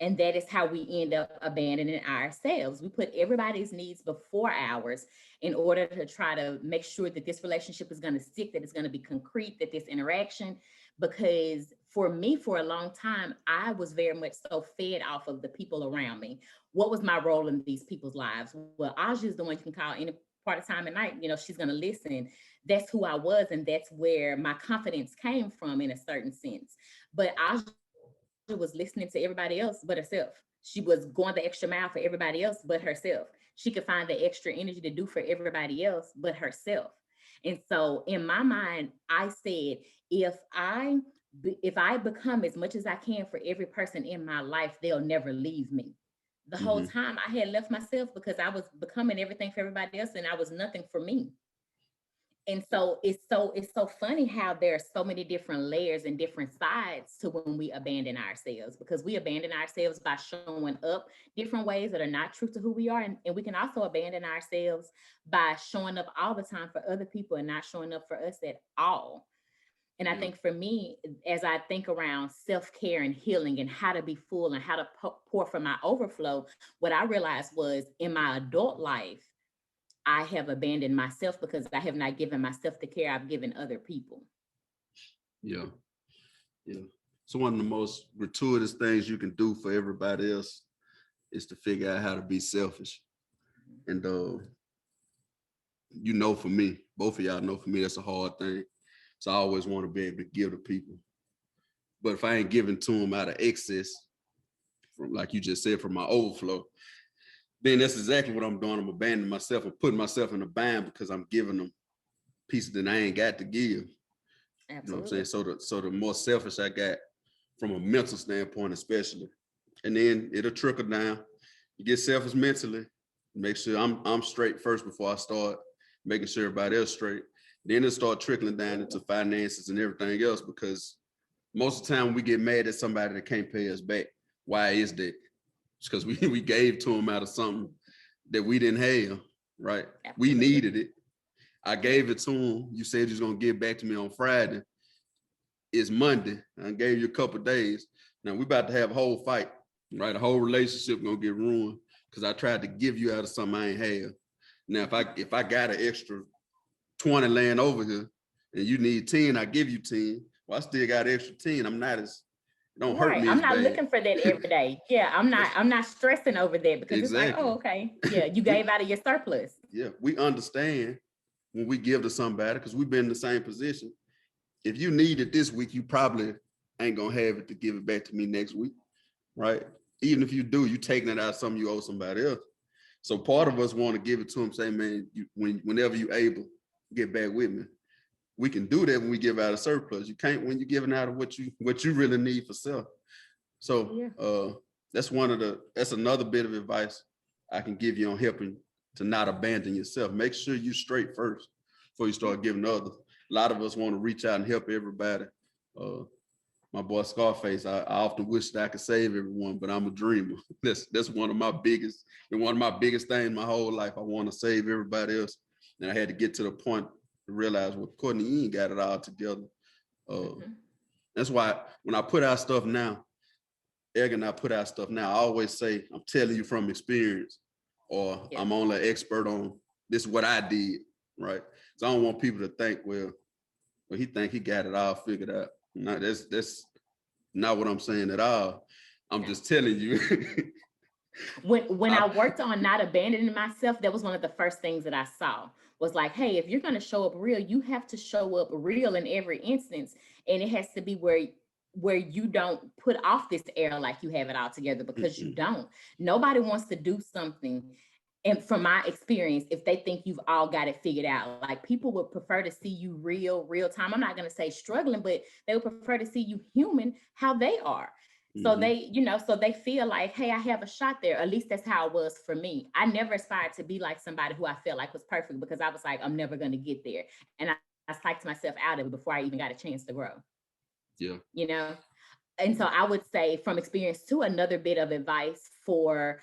And that is how we end up abandoning ourselves. We put everybody's needs before ours in order to try to make sure that this relationship is going to stick, that it's going to be concrete, that this interaction, because for me, for a long time, I was very much so fed off of the people around me. What was my role in these people's lives? Well, Aja is the one you can call any part of time at night. You know, she's going to listen. That's who I was. And that's where my confidence came from in a certain sense. But Aja was listening to everybody else but herself. She was going the extra mile for everybody else but herself. She could find the extra energy to do for everybody else but herself. And so in my mind, I said, if I become as much as I can for every person in my life, they'll never leave me. The whole time I had left myself because I was becoming everything for everybody else and I was nothing for me. And so it's so funny how there are so many different layers and different sides to when we abandon ourselves, because we abandon ourselves by showing up different ways that are not true to who we are. And we can also abandon ourselves by showing up all the time for other people and not showing up for us at all. And I think for me, as I think around self-care and healing and how to be full and how to pour from my overflow, what I realized was in my adult life, I have abandoned myself because I have not given myself the care I've given other people. Yeah. Yeah. So one of the most gratuitous things you can do for everybody else is to figure out how to be selfish. And you know, for me, both of y'all know for me, that's a hard thing. So I always want to be able to give to people. But if I ain't giving to them out of excess, from like you just said, from my overflow, then that's exactly what I'm doing. I'm abandoning myself and putting myself in a bind because I'm giving them pieces that I ain't got to give. Absolutely. You know what I'm saying? So the more selfish I got from a mental standpoint, especially, and then it'll trickle down. You get selfish mentally, make sure I'm straight first before I start making sure everybody else straight. Then it'll start trickling down into finances and everything else, because most of the time we get mad at somebody that can't pay us back. Why is that? It's because we gave to them out of something that we didn't have, right? Absolutely. We needed it. I gave it to him. You said you was gonna get back to me on Friday. It's Monday. I gave you a couple of days. Now we about to have a whole fight, right? A whole relationship gonna get ruined because I tried to give you out of something I ain't have. Now if I got an extra 20 laying over here and you need 10, I give you 10. Well, I still got extra 10. I'm not as, it don't hurt me. I'm not bad. looking for that every day. Yeah, I'm not stressing over that because exactly. It's like, oh, okay. Yeah, you gave out of your surplus. Yeah, we understand when we give to somebody because we've been in the same position. If you need it this week, you probably ain't gonna have it to give it back to me next week, right? Even if you do, you taking it out of something you owe somebody else. So part of us want to give it to them, say, man, whenever you able, get back with me. We can do that when we give out a surplus. You can't when you're giving out of what you really need for self. So that's another bit of advice I can give you on helping to not abandon yourself. Make sure you straight first before you start giving others. A lot of us want to reach out and help everybody. My boy Scarface, I often wish that I could save everyone, but I'm a dreamer. That's one of my biggest things my whole life. I want to save everybody else. And I had to get to the point to realize, well, Courtney, you ain't got it all together. That's why when I put out stuff now, Egg and I put out stuff now, I always say, I'm telling you from experience, or I'm only an expert on this is what I did, right? So I don't want people to think, well, he think he got it all figured out. No, that's not what I'm saying at all. I'm just telling you. When I worked on not abandoning myself, that was one of the first things that I saw was like, hey, if you're going to show up real, you have to show up real in every instance. And it has to be where you don't put off this air like you have it all together, because you don't. Nobody wants to do something. And from my experience, if they think you've all got it figured out, like people would prefer to see you real time. I'm not going to say struggling, but they would prefer to see you human, how they are. So they feel like, hey, I have a shot there. At least that's how it was for me. I never aspired to be like somebody who I felt like was perfect, because I was like, I'm never going to get there. And I psyched myself out of it before I even got a chance to grow. Yeah. And so I would say from experience too, another bit of advice for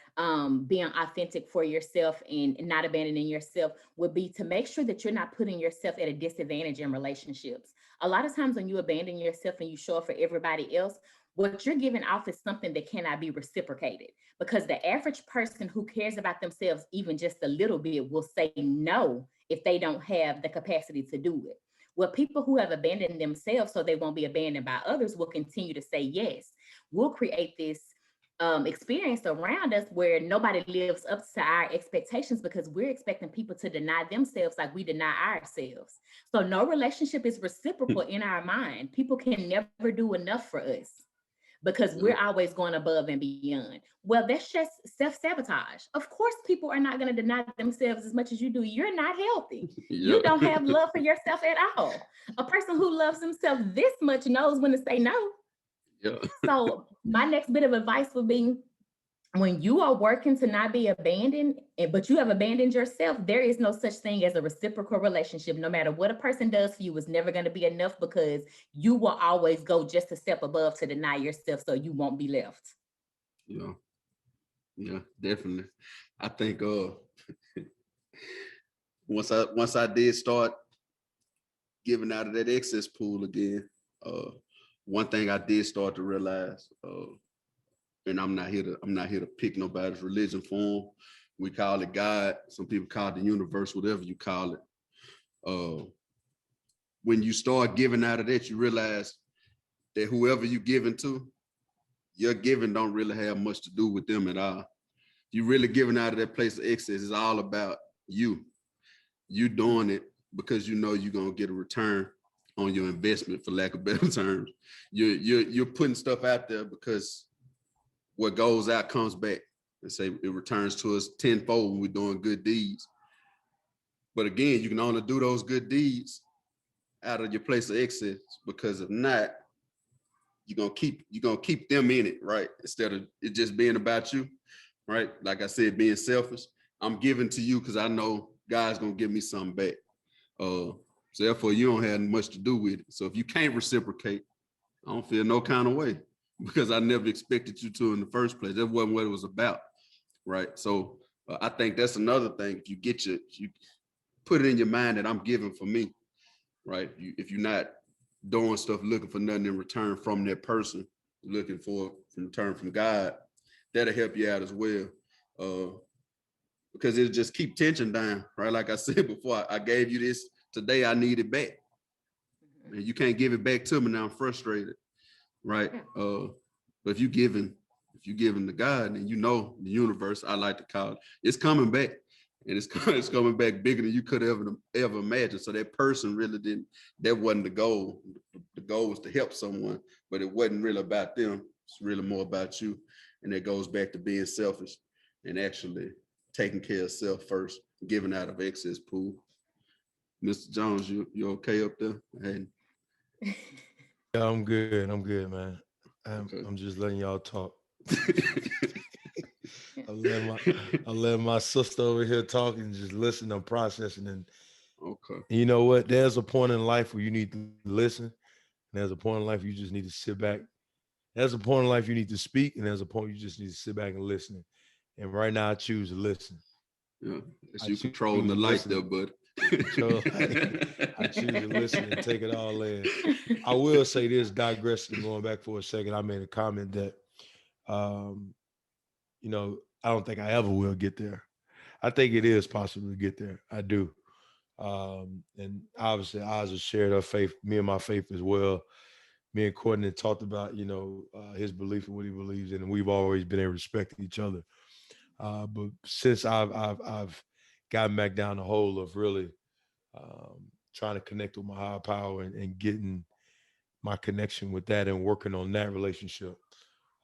being authentic for yourself and not abandoning yourself would be to make sure that you're not putting yourself at a disadvantage in relationships. A lot of times when you abandon yourself and you show up for everybody else, what you're giving off is something that cannot be reciprocated, because the average person who cares about themselves even just a little bit will say no if they don't have the capacity to do it. Well, people who have abandoned themselves so they won't be abandoned by others will continue to say yes. We'll create this experience around us where nobody lives up to our expectations because we're expecting people to deny themselves like we deny ourselves. So no relationship is reciprocal in our mind. People can never do enough for us because we're always going above and beyond. Well, that's just self-sabotage. Of course, people are not going to deny themselves as much as you do. You're not healthy. You don't have love for yourself at all. A person who loves himself this much knows when to say no. So my next bit of advice would be, when you are working to not be abandoned, but you have abandoned yourself, there is no such thing as a reciprocal relationship. No matter what a person does for you, is never going to be enough because you will always go just a step above to deny yourself so you won't be left. Yeah, definitely. I think once I did start giving out of that excess pool again, one thing I did start to realize, and I'm not here to pick nobody's religion for them. We call it God. Some people call it the universe, whatever you call it. When you start giving out of that, you realize that whoever you giving to, your giving don't really have much to do with them at all. You really giving out of that place of excess. It's all about you. You doing it because you know you're gonna get a return on your investment, for lack of better terms. You're putting stuff out there because what goes out comes back. And say it returns to us tenfold when we're doing good deeds. But again, you can only do those good deeds out of your place of excess, because if not, you're gonna keep them in it, right? Instead of it just being about you, right? Like I said, being selfish. I'm giving to you because I know God's gonna give me something back. So therefore, you don't have much to do with it. So if you can't reciprocate, I don't feel no kind of way, because I never expected you to in the first place. That wasn't what it was about, right? So I think that's another thing. If you put it in your mind that I'm giving for me, right? If you're not doing stuff looking for nothing in return from that person, looking for in return from God, that'll help you out as well. Because it'll just keep tension down, right? Like I said before, I gave you this today, I need it back. And you can't give it back to me now, I'm frustrated, right? But if you giving to God, and you know the universe, I like to call it, it's coming back. And it's coming back bigger than you could ever imagined. So that person really that wasn't the goal. The goal was to help someone, but it wasn't really about them. It's really more about you. And that goes back to being selfish and actually taking care of self first, giving out of excess pool. Mr. Jones, you okay up there? Hey. Yeah, I'm good, man. I'm just letting y'all talk. I'll let my sister over here talk and just listen and processing. And you know what? There's a point in life where you need to listen. And there's a point in life you just need to sit back. There's a point in life you need to speak, and there's a point you just need to sit back and listen. And right now I choose to listen. Yeah, it's you controlling the light there, bud. I choose to listen and take it all in. I will say this, digressing, going back for a second, I made a comment that I don't think I ever will get there. I think it is possible to get there. I do. And obviously Aja shared her faith, me and my faith as well. Me and Courtney talked about, his belief in what he believes in, and we've always been able to respect each other. But since I've gotten back down the hole of really trying to connect with my higher power and getting my connection with that and working on that relationship,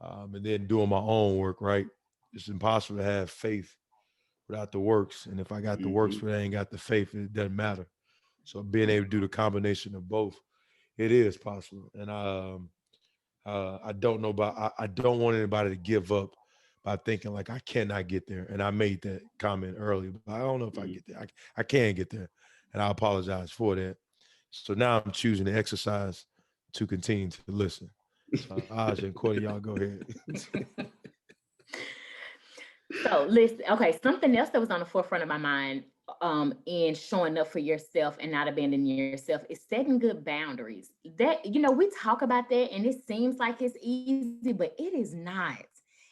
and then doing my own work, right? It's impossible to have faith without the works. And if I got the works but I ain't got the faith, it doesn't matter. So being able to do the combination of both, it is possible. And I don't know I don't want anybody to give up by thinking like I cannot get there. And I made that comment earlier, but I don't know if I get there. I can get there. And I apologize for that. So now I'm choosing to exercise to continue to listen. So Aja and Courtney, y'all go ahead. So listen, okay, something else that was on the forefront of my mind in showing up for yourself and not abandoning yourself is setting good boundaries. That, we talk about that and it seems like it's easy, but it is not.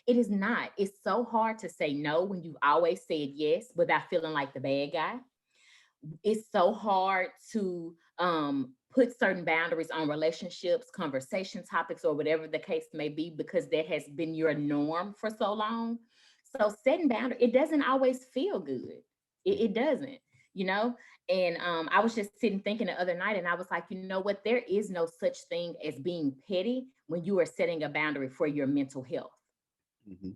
It is not. It's so hard to say no when you've always said yes without feeling like the bad guy. It's so hard to put certain boundaries on relationships, conversation topics, or whatever the case may be, because that has been your norm for so long. So setting boundaries, it doesn't always feel good. It doesn't, you know? And I was just sitting thinking the other night, and I was like, you know what? There is no such thing as being petty when you are setting a boundary for your mental health. Mhm.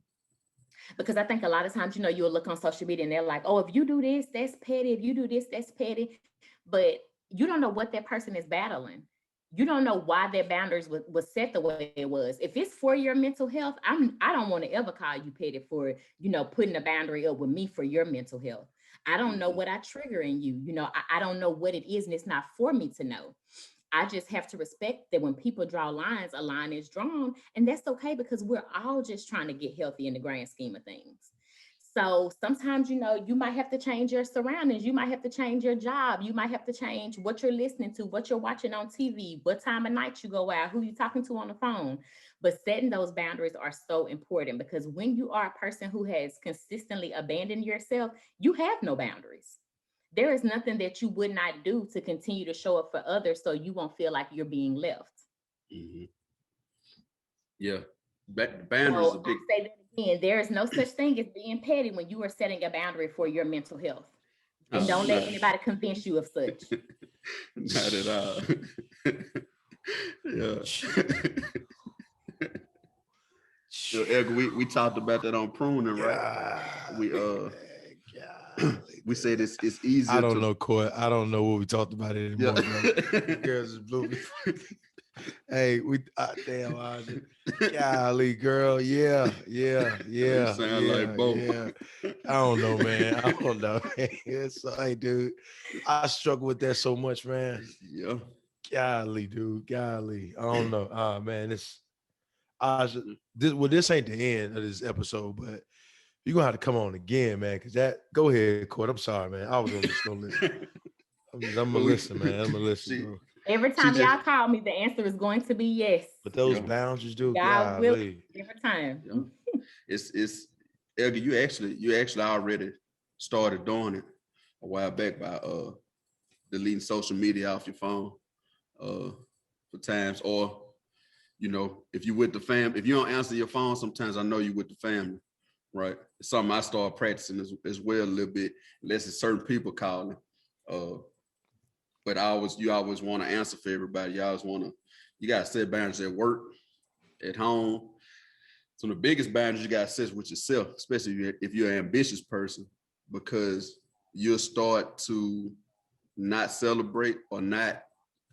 Because I think a lot of times, you know, you'll look on social media and they're like, oh, if you do this, that's petty. If you do this, that's petty. But you don't know what that person is battling. You don't know why their boundaries was set the way it was. If it's for your mental health, I don't want to ever call you petty for, you know, putting a boundary up with me for your mental health. I don't know what I trigger in you. You know, I don't know what it is, and it's not for me to know. I just have to respect that when people draw lines, a line is drawn, and that's okay, because we're all just trying to get healthy in the grand scheme of things. So sometimes, you know, you might have to change your surroundings. You might have to change your job. You might have to change what you're listening to, what you're watching on TV, what time of night you go out, who you're talking to on the phone. But setting those boundaries are so important, because when you are a person who has consistently abandoned yourself, you have no boundaries. There is nothing that you would not do to continue to show up for others so you won't feel like you're being left. Mhm. Yeah, boundaries are So big. I say that again, there is no such thing as being petty when you are setting a boundary for your mental health. And don't let Not, anybody convince you of such. not at all. Yeah. So, Edgar, we talked about that on pruning, right? We we said it's easier I don't to know, Coy. I don't know what we talked about anymore, bro. Girls just blew me. Hey, damn, Isaac. Golly, girl. Yeah. You sound like both. Yeah. I don't know, man. I don't know. Hey, dude. I struggle with that so much, man. Yeah. Golly, dude. Golly. I don't know. Man, this ain't the end of this episode, but you're gonna have to come on again, man. Cause go ahead, Court. I'm sorry, man. I was gonna just go listen. I'm gonna listen, man. I'm gonna listen, bro. Every time y'all call me, the answer is going to be yes. But those boundaries, dude, God will every time. Yeah. It's Edgar, you actually already started doing it a while back by deleting social media off your phone for times, or you know, if you with the fam, if you don't answer your phone, sometimes I know you with the family, right? It's something I started practicing as well a little bit, unless it's certain people calling. But you always want to answer for everybody. You gotta set boundaries at work, at home. So the biggest boundaries you gotta set with yourself, especially if you're an ambitious person, because you'll start to not celebrate or not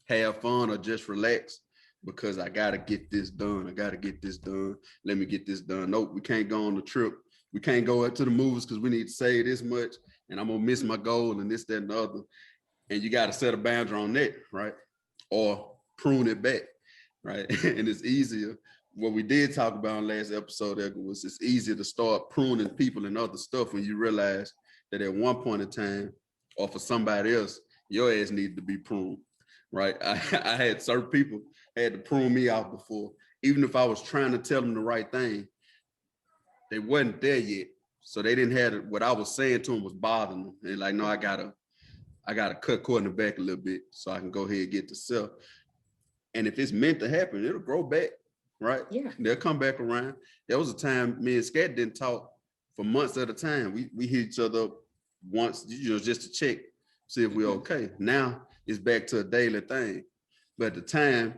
have fun or just relax because I gotta get this done. Let me get this done. Nope, we can't go on the trip. We can't go up to the movies because we need to save this much, and I'm gonna miss my goal and this, that, and the other. And you gotta set a boundary on that, right? Or prune it back, right? And it's easier. What we did talk about in last episode, Edgar, was it's easier to start pruning people and other stuff when you realize that at one point in time, or for somebody else, your ass needed to be pruned, right? I had certain people had to prune me out before. Even if I was trying to tell them the right thing, they wasn't there yet. So they didn't have it. What I was saying to them was bothering them. And like, no, I gotta cut cord in the back a little bit so I can go ahead and get to self. And if it's meant to happen, it'll grow back, right? Yeah. They'll come back around. There was a time me and Scat didn't talk for months at a time. We hit each other up once, just to check, see if we're okay. Now it's back to a daily thing. But at the time,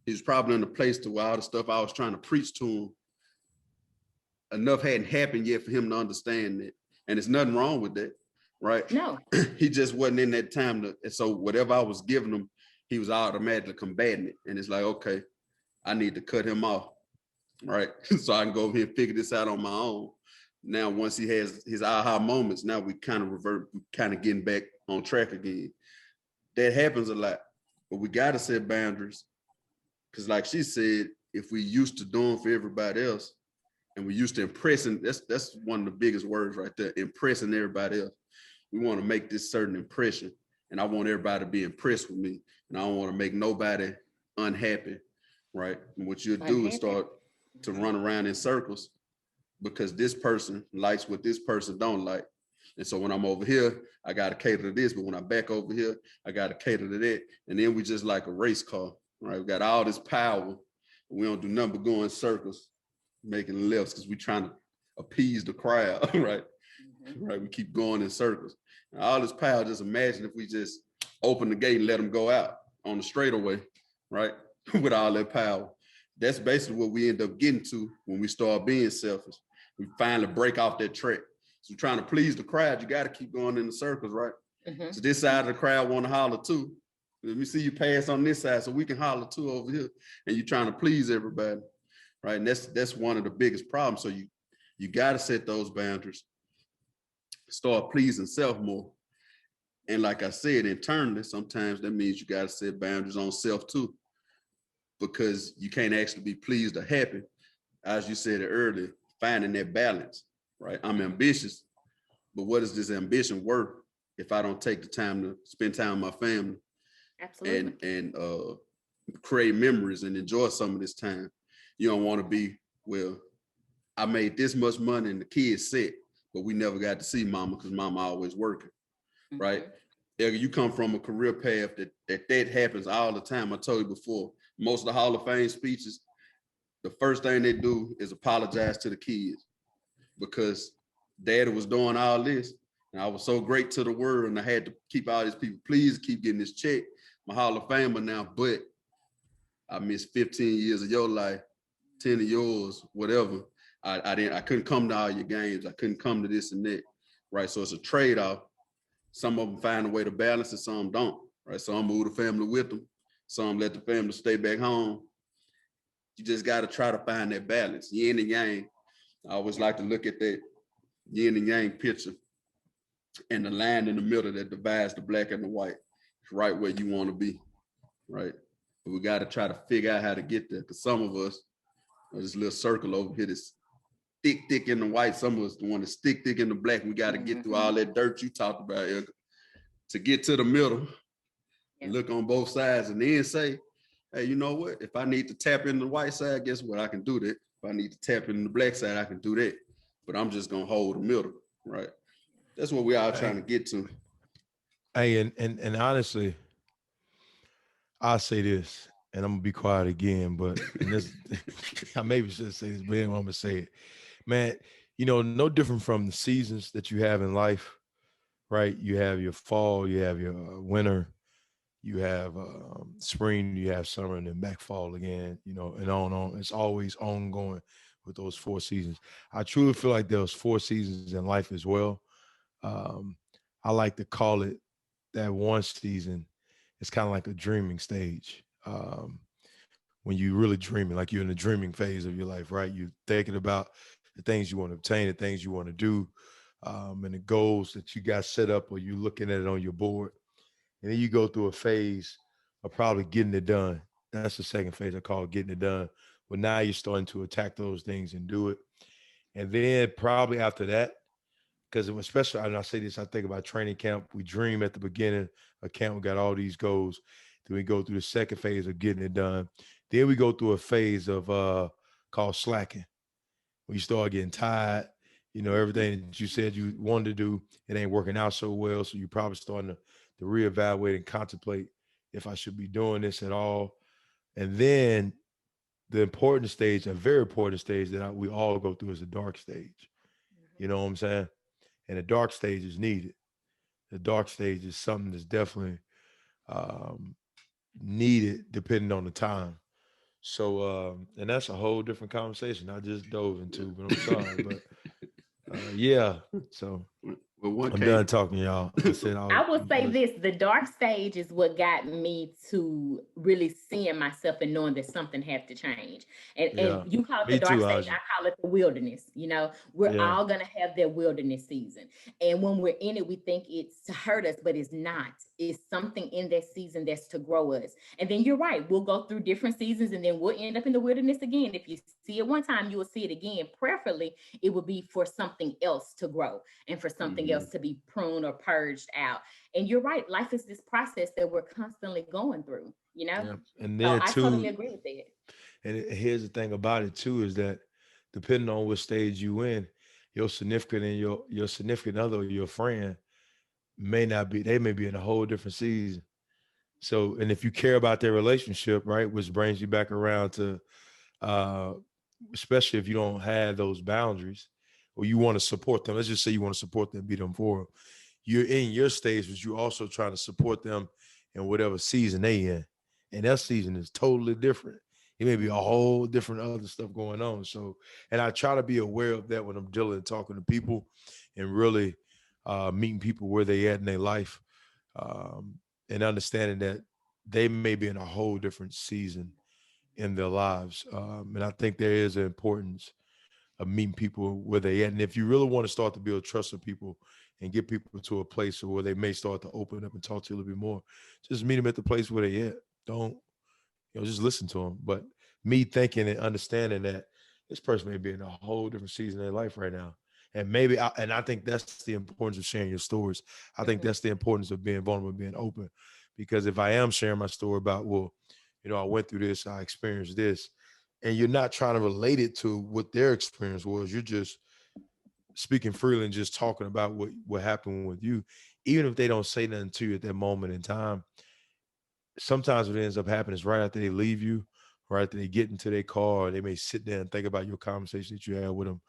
he was probably in a place to where all the stuff I was trying to preach to him, enough hadn't happened yet for him to understand it. And there's nothing wrong with that, right? No. He just wasn't in that time so whatever I was giving him, he was automatically combating it. And it's like, okay, I need to cut him off, right? So I can go over here and figure this out on my own. Now, once he has his aha moments, now we kind of getting back on track again. That happens a lot, but we got to set boundaries. Because like she said, if we used to doing for everybody else, and we used to impressing, that's one of the biggest words right there, impressing everybody else. We want to make this certain impression, and I want everybody to be impressed with me, and I don't want to make nobody unhappy, right? And what you'll do is start to run around in circles because this person likes what this person don't like. And so when I'm over here, I got to cater to this. But when I'm back over here, I got to cater to that. And then we just like a race car, right? We got all this power. We don't do nothing but go in circles, making lefts because we're trying to appease the crowd, right? Right. We keep going in circles. And all this power, just imagine if we just open the gate and let them go out on the straightaway, right? With all that power. That's basically what we end up getting to when we start being selfish. We finally break off that track. So trying to please the crowd, you got to keep going in the circles, right? So this side of the crowd want to holler too. Let me see you pass on this side so we can holler too over here. And you're trying to please everybody, right? And that's one of the biggest problems. So you got to set those boundaries. Start pleasing self more. And like I said, internally, sometimes that means you got to set boundaries on self too, because you can't actually be pleased or happy. As you said it earlier, finding that balance, right? I'm ambitious, but what is this ambition worth if I don't take the time to spend time with my family? Absolutely. And create memories and enjoy some of this time? You don't want to be, well, I made this much money and the kids sick, but we never got to see mama because mama always working, right? You come from a career path that happens all the time. I told you before, most of the Hall of Fame speeches, the first thing they do is apologize to the kids because daddy was doing all this and I was so great to the world and I had to keep all these people, please keep getting this check. I'm a Hall of Famer now, but I missed 15 years of your life, 10 of yours, whatever. I couldn't come to all your games. I couldn't come to this and that, right? So it's a trade-off. Some of them find a way to balance it, some don't, right? Some move the family with them. Some let the family stay back home. You just got to try to find that balance, yin and yang. I always like to look at that yin and yang picture and the line in the middle that divides the black and the white. It's right where you want to be, right? But we got to try to figure out how to get there because some of us, this little circle over here, this thick in the white. Some of us want to stick thick in the black. We got to get through all that dirt you talked about, Eja, to get to the middle and look on both sides and then say, hey, you know what? If I need to tap in the white side, guess what? I can do that. If I need to tap in the black side, I can do that. But I'm just going to hold the middle, right? That's what we are trying to get to. Hey, and honestly, I'll say this, and I'm going to be quiet again, but and this, I maybe should say this, but anyway, I'm going to say it. Man, you know, no different from the seasons that you have in life, right? You have your fall, you have your winter, you have spring, you have summer, and then back fall again, you know, and on and on. It's always ongoing with those 4 seasons. I truly feel like there's 4 seasons in life as well. I like to call it that one season. It's kind of like a dreaming stage. When you really dreaming, like you're in the dreaming phase of your life, right? You're thinking about the things you want to obtain, the things you want to do, and the goals that you got set up, or you're looking at it on your board. And then you go through a phase of probably getting it done. That's the second phase I call getting it done. But now you're starting to attack those things and do it. And then probably after that, because especially, and I say this, I think about training camp. We dream at the beginning of camp. We got all these goals. Then we go through the second phase of getting it done. Then we go through a phase of called slacking. When you start getting tired, you know, everything that you said you wanted to do, it ain't working out so well. So you're probably starting to reevaluate and contemplate if I should be doing this at all. And then the important stage, a very important stage that we all go through is the dark stage. You know what I'm saying? And the dark stage is needed. The dark stage is something that's definitely needed depending on the time. So, and that's a whole different conversation I just dove into, but I'm sorry. But yeah, so I'm done talking, y'all. I will say this, the dark stage is what got me to really seeing myself and knowing that something had to change. And you call it the dark stage, I call it the wilderness. You know, we're all going to have that wilderness season. And when we're in it, we think it's to hurt us, but it's not. It's something in that season that's to grow us. And then you're right, we'll go through different seasons and then we'll end up in the wilderness again. If you see it one time, you will see it again. Preferably, it will be for something else to grow and for something else to be pruned or purged out. And you're right, life is this process that we're constantly going through, you know? Yeah. And then I totally agree with that. And here's the thing about it too, is that depending on what stage you in, your significant and your significant other or your friend may not be, they may be in a whole different season. So, and if you care about their relationship, right, which brings you back around to, uh, especially if you don't have those boundaries or you want to support them, let's just say you want to support them, be them for them. You're in your stage, but you're also trying to support them in whatever season they in. And that season is totally different. It may be a whole different other stuff going on. So, and I try to be aware of that when I'm dealing and talking to people and really meeting people where they at in their life, um, and understanding that they may be in a whole different season in their lives. And I think there is an importance of meeting people where they at. And if you really want to start to build trust with people and get people to a place where they may start to open up and talk to you a little bit more, just meet them at the place where they at. Don't, just listen to them. But me thinking and understanding that this person may be in a whole different season of their life right now. And maybe, and I think that's the importance of sharing your stories. I think that's the importance of being vulnerable, being open. Because if I am sharing my story about, well, I went through this, I experienced this, and you're not trying to relate it to what their experience was, you're just speaking freely and just talking about what happened with you, even if they don't say nothing to you at that moment in time. Sometimes what ends up happening is right after they leave you, right after they get into their car, they may sit there and think about your conversation that you had with them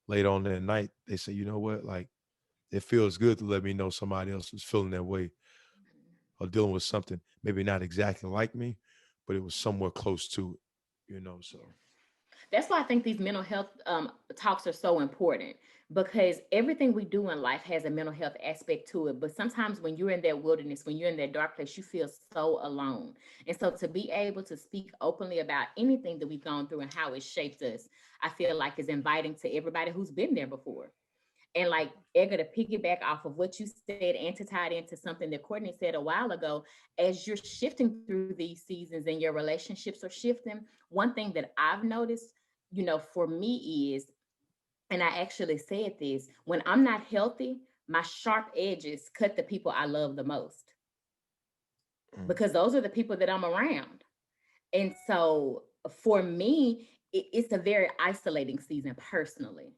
later on that night. They say, you know what, like, it feels good to let me know somebody else was feeling that way or dealing with something, maybe not exactly like me, but it was somewhere close to it. So That's why I think these mental health talks are so important, because everything we do in life has a mental health aspect to it. But sometimes when you're in that wilderness, when you're in that dark place, you feel so alone. And so to be able to speak openly about anything that we've gone through and how it shaped us, I feel like is inviting to everybody who's been there before. And like Edgar, to piggyback off of what you said and to tie it into something that Courtney said a while ago, as you're shifting through these seasons and your relationships are shifting, one thing that I've noticed, for me is, and I actually said this, when I'm not healthy, my sharp edges cut the people I love the most, because those are the people that I'm around. And so for me, it's a very isolating season personally,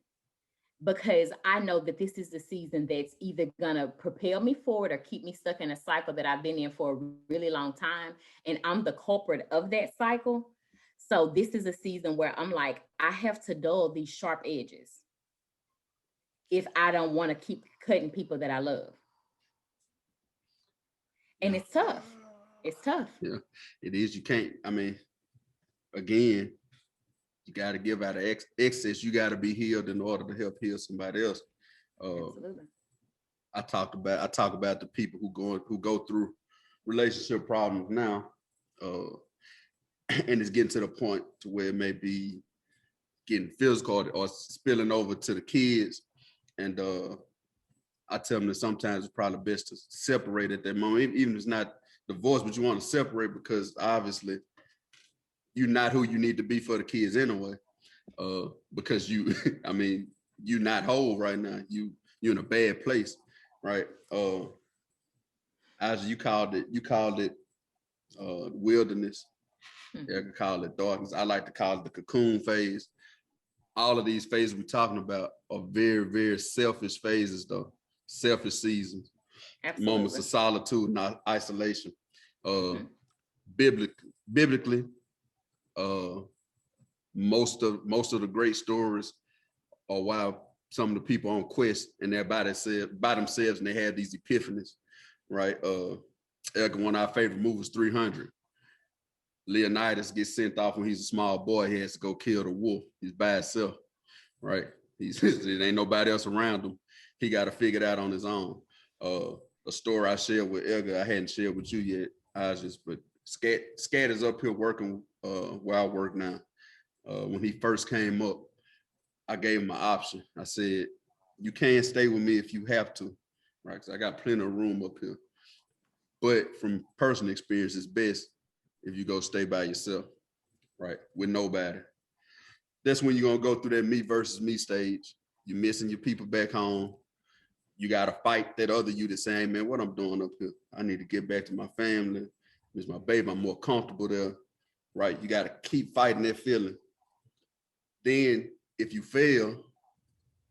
because I know that this is the season that's either gonna propel me forward or keep me stuck in a cycle that I've been in for a really long time. And I'm the culprit of that cycle. So this is a season where I'm like, I have to dull these sharp edges if I don't want to keep cutting people that I love. And it's tough. It's tough. Yeah, it is. You can't, again, you got to give out of excess. You got to be healed in order to help heal somebody else. Absolutely. I talk about the people who go through relationship problems now, and it's getting to the point to where it may be getting physical or spilling over to the kids. And I tell them that sometimes it's probably best to separate at that moment, even if it's not divorce, but you want to separate because obviously you're not who you need to be for the kids anyway. Because you're not whole right now. You're in a bad place, right? As you called it wilderness. I could call it darkness. I like to call it the cocoon phase. All of these phases we're talking about are very, very selfish phases, though. Selfish seasons. Absolutely. Moments of solitude and isolation. Biblically, most of the great stories are while some of the people on quest and they're by themselves and they have these epiphanies, right? One of our favorite movies, 300. Leonidas gets sent off when he's a small boy. He has to go kill the wolf. He's by himself, right? There ain't nobody else around him. He got to figure it out on his own. A story I shared with Edgar, I hadn't shared with you yet, but Scat is up here working where I work now. When he first came up, I gave him an option. I said, you can't stay with me if you have to, right? Because I got plenty of room up here. But from personal experience, it's best if you go stay by yourself, right? With nobody. That's when you're going to go through that me versus me stage. You're missing your people back home. You got to fight that other you that's saying, man, what I'm doing up here? I need to get back to my family. It's my baby. I'm more comfortable there, right? You got to keep fighting that feeling. Then if you fail,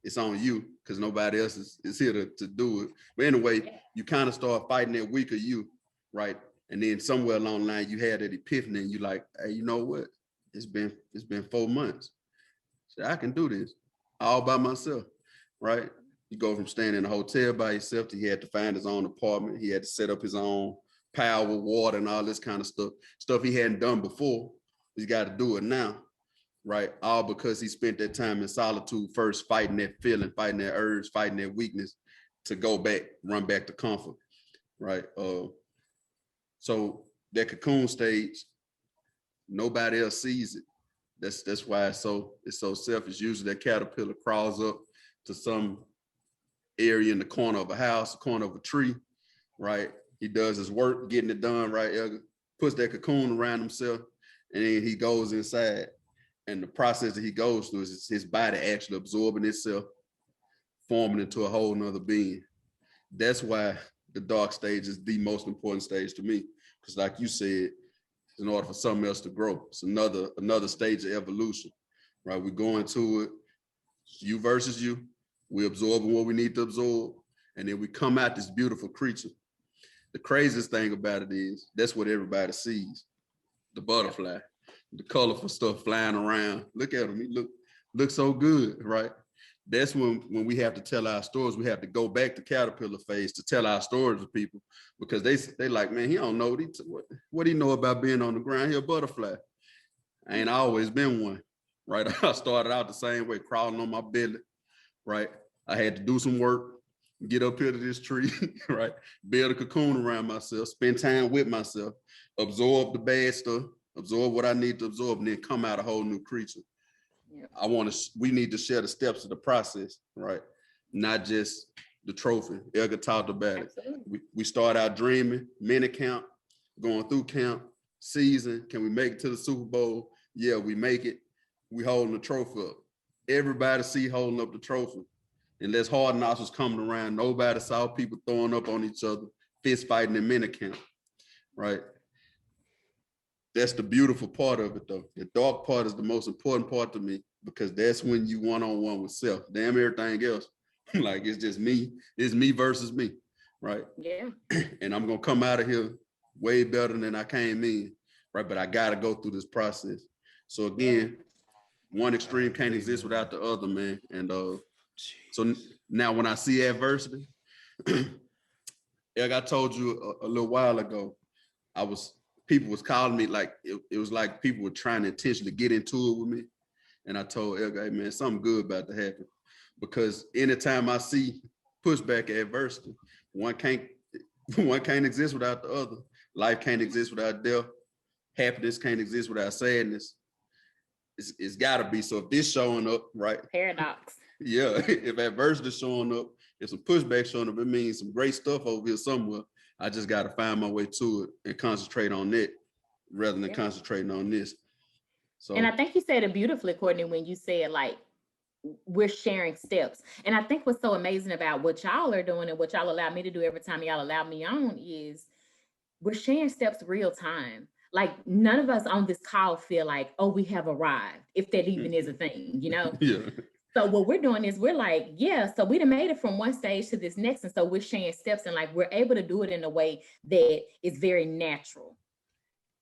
it's on you because nobody else is here to do it. But anyway, you kind of start fighting that weaker you, right? And then somewhere along the line, you had that epiphany and you like, hey, you know what? It's been 4 months. So I can do this all by myself, right? You go from staying in a hotel by yourself to he had to find his own apartment. He had to set up his own power, water, and all this kind of stuff he hadn't done before. He's got to do it now, right? All because he spent that time in solitude first, fighting that feeling, fighting that urge, fighting that weakness to go back, run back to comfort, right? So that cocoon stage, nobody else sees it. That's why it's so selfish. Usually that caterpillar crawls up to some area in the corner of a house, the corner of a tree, right? He does his work, getting it done, right? Puts that cocoon around himself, and then he goes inside. And the process that he goes through is his body actually absorbing itself, forming into a whole nother being. That's why the dark stage is the most important stage to me. Because like you said, in order for something else to grow, it's another stage of evolution, right? We go into it, you versus you. We absorb what we need to absorb, and then we come out this beautiful creature. The craziest thing about it is that's what everybody sees: the butterfly, the colorful stuff flying around. Look at him; he look so good, right? That's when we have to tell our stories. We have to go back to caterpillar phase to tell our stories to people, because they like, man, he don't know what he know about being on the ground. He a butterfly. I ain't always been one, right? I started out the same way, crawling on my belly, right? I had to do some work, get up here to this tree, right? Build a cocoon around myself, spend time with myself, absorb the bad stuff, absorb what I need to absorb, and then come out a whole new creature. Yeah. We need to share the steps of the process, right? Not just the trophy. Eja talked about Absolutely. It. We start out dreaming, minute count, going through camp, season. Can we make it to the Super Bowl? Yeah, we make it. We holding the trophy up. Everybody see holding up the trophy. Unless hard knocks was coming around, nobody saw people throwing up on each other, fist fighting in minute count, right? That's the beautiful part of it, though. The dark part is the most important part to me, because that's when you one-on-one with self. Damn everything else, like it's just me. It's me versus me, right? Yeah. And I'm gonna come out of here way better than I came in, right? But I gotta go through this process. So again, one extreme can't exist without the other, man. And so now when I see adversity, like I told you a little while ago, people was calling me like, it was like people were trying to intentionally get into it with me. And I told Eja, hey man, something good about to happen. Because anytime I see pushback, adversity, one can't exist without the other. Life can't exist without death. Happiness can't exist without sadness. It's gotta be. So if this showing up, right? Paradox. Yeah, if adversity showing up, if some pushback showing up, it means some great stuff over here somewhere. I just got to find my way to it and concentrate on it rather than concentrating on this. So, and I think you said it beautifully, Courtney, when you said like we're sharing steps. And I think what's so amazing about what y'all are doing and what y'all allow me to do every time y'all allow me on is we're sharing steps real time. Like none of us on this call feel like, oh, we have arrived, if that even is a thing, you know? Yeah. So what we're doing is we're like, yeah, so we done made it from one stage to this next. And so we're sharing steps, and like, we're able to do it in a way that is very natural.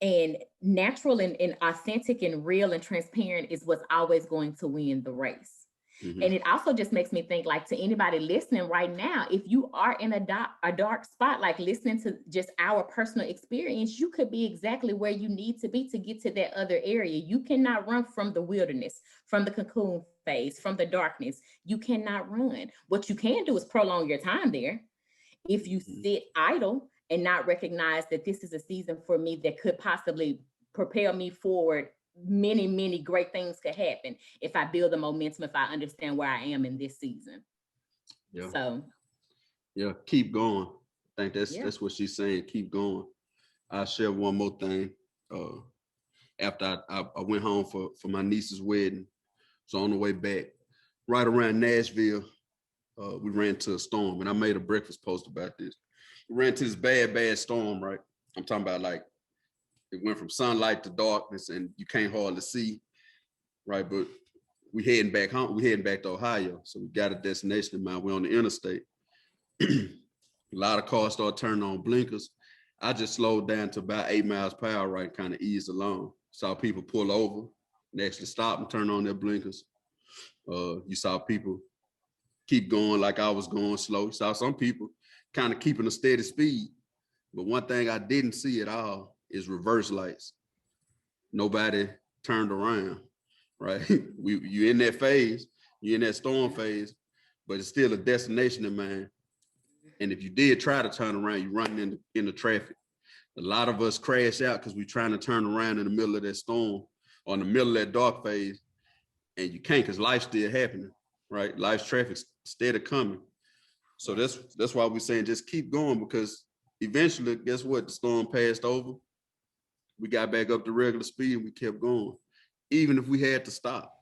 And natural and authentic and real and transparent is what's always going to win the race. Mm-hmm. And it also just makes me think, like, to anybody listening right now, if you are in a dark spot, like listening to just our personal experience, you could be exactly where you need to be to get to that other area. You cannot run from the wilderness, from the cocoon phase, from the darkness. You cannot run. What you can do is prolong your time there. If you sit idle and not recognize that this is a season for me that could possibly propel me forward, many, many great things could happen if I build the momentum, if I understand where I am in this season. Yeah. So yeah, keep going. I think that's what she's saying. Keep going. I'll share one more thing. After I went home for my niece's wedding, so on the way back, right around Nashville, we ran into a storm, and I made a breakfast post about this. We ran into this bad storm, right? I'm talking about like it went from sunlight to darkness, and you can't hardly see, right? But we heading back home. We heading back to Ohio. So we got a destination in mind. We're on the interstate. A lot of cars start turning on blinkers. I just slowed down to about 8 miles per hour, right? Kind of eased along. Saw people pull over and actually stop and turn on their blinkers. You saw people keep going like I was going slow. You saw some people kind of keeping a steady speed. But one thing I didn't see at all is reverse lights. Nobody turned around, right? You in that phase, you in that storm phase, but it's still a destination in mind. And if you did try to turn around, you run into traffic. A lot of us crash out because we're trying to turn around in the middle of that storm or in the middle of that dark phase, and you can't because life's still happening, right? Life's traffic's steady coming. So that's why we're saying just keep going, because eventually, guess what? The storm passed over. We got back up to regular speed and we kept going, even if we had to stop,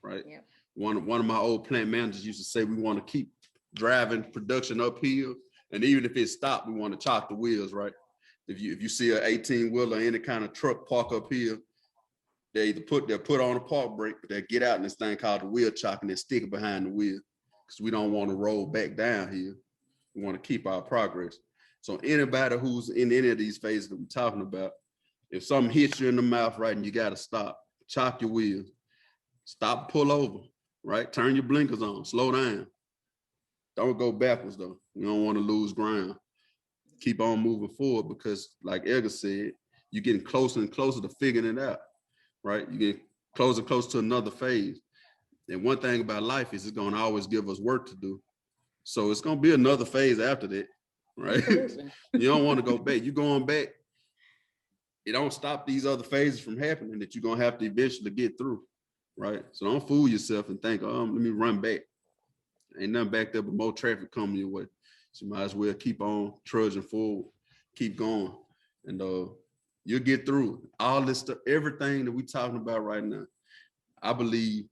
right? Yep. One of my old plant managers used to say we want to keep driving production uphill, and even if it stopped, we want to chock the wheels, right? If you see an 18-wheeler or any kind of truck park uphill, they'll put on a park brake, but they'll get out in this thing called the wheel chock and they stick it behind the wheel, because we don't want to roll back down here. We want to keep our progress. So anybody who's in any of these phases that we're talking about, if something hits you in the mouth, right, and you got to stop, chock your wheels, stop, pull over, right? Turn your blinkers on, slow down. Don't go backwards though. We don't want to lose ground. Keep on moving forward, because like Eja said, you're getting closer and closer to figuring it out, right? You get closer and closer to another phase. And one thing about life is it's going to always give us work to do. So it's going to be another phase after that, right? You don't want to go back. You're going back. It don't stop these other phases from happening that you're going to have to eventually get through, right? So don't fool yourself and think, let me run back. Ain't nothing back there but more traffic coming your way. So you might as well keep on trudging forward, keep going, and you'll get through it. All this stuff, everything that we're talking about right now, I believe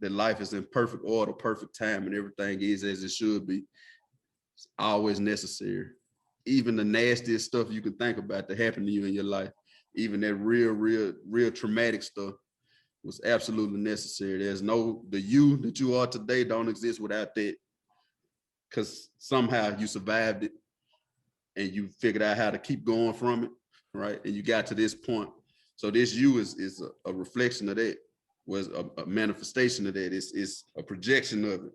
that life is in perfect order, perfect time, and everything is as it should be. It's always necessary. Even the nastiest stuff you can think about that happened to you in your life, even that real traumatic stuff, was absolutely necessary. The you that you are today don't exist without that, because somehow you survived it and you figured out how to keep going from it, right? And you got to this point. So this you is a reflection of that, was a manifestation of that. It's a projection of it.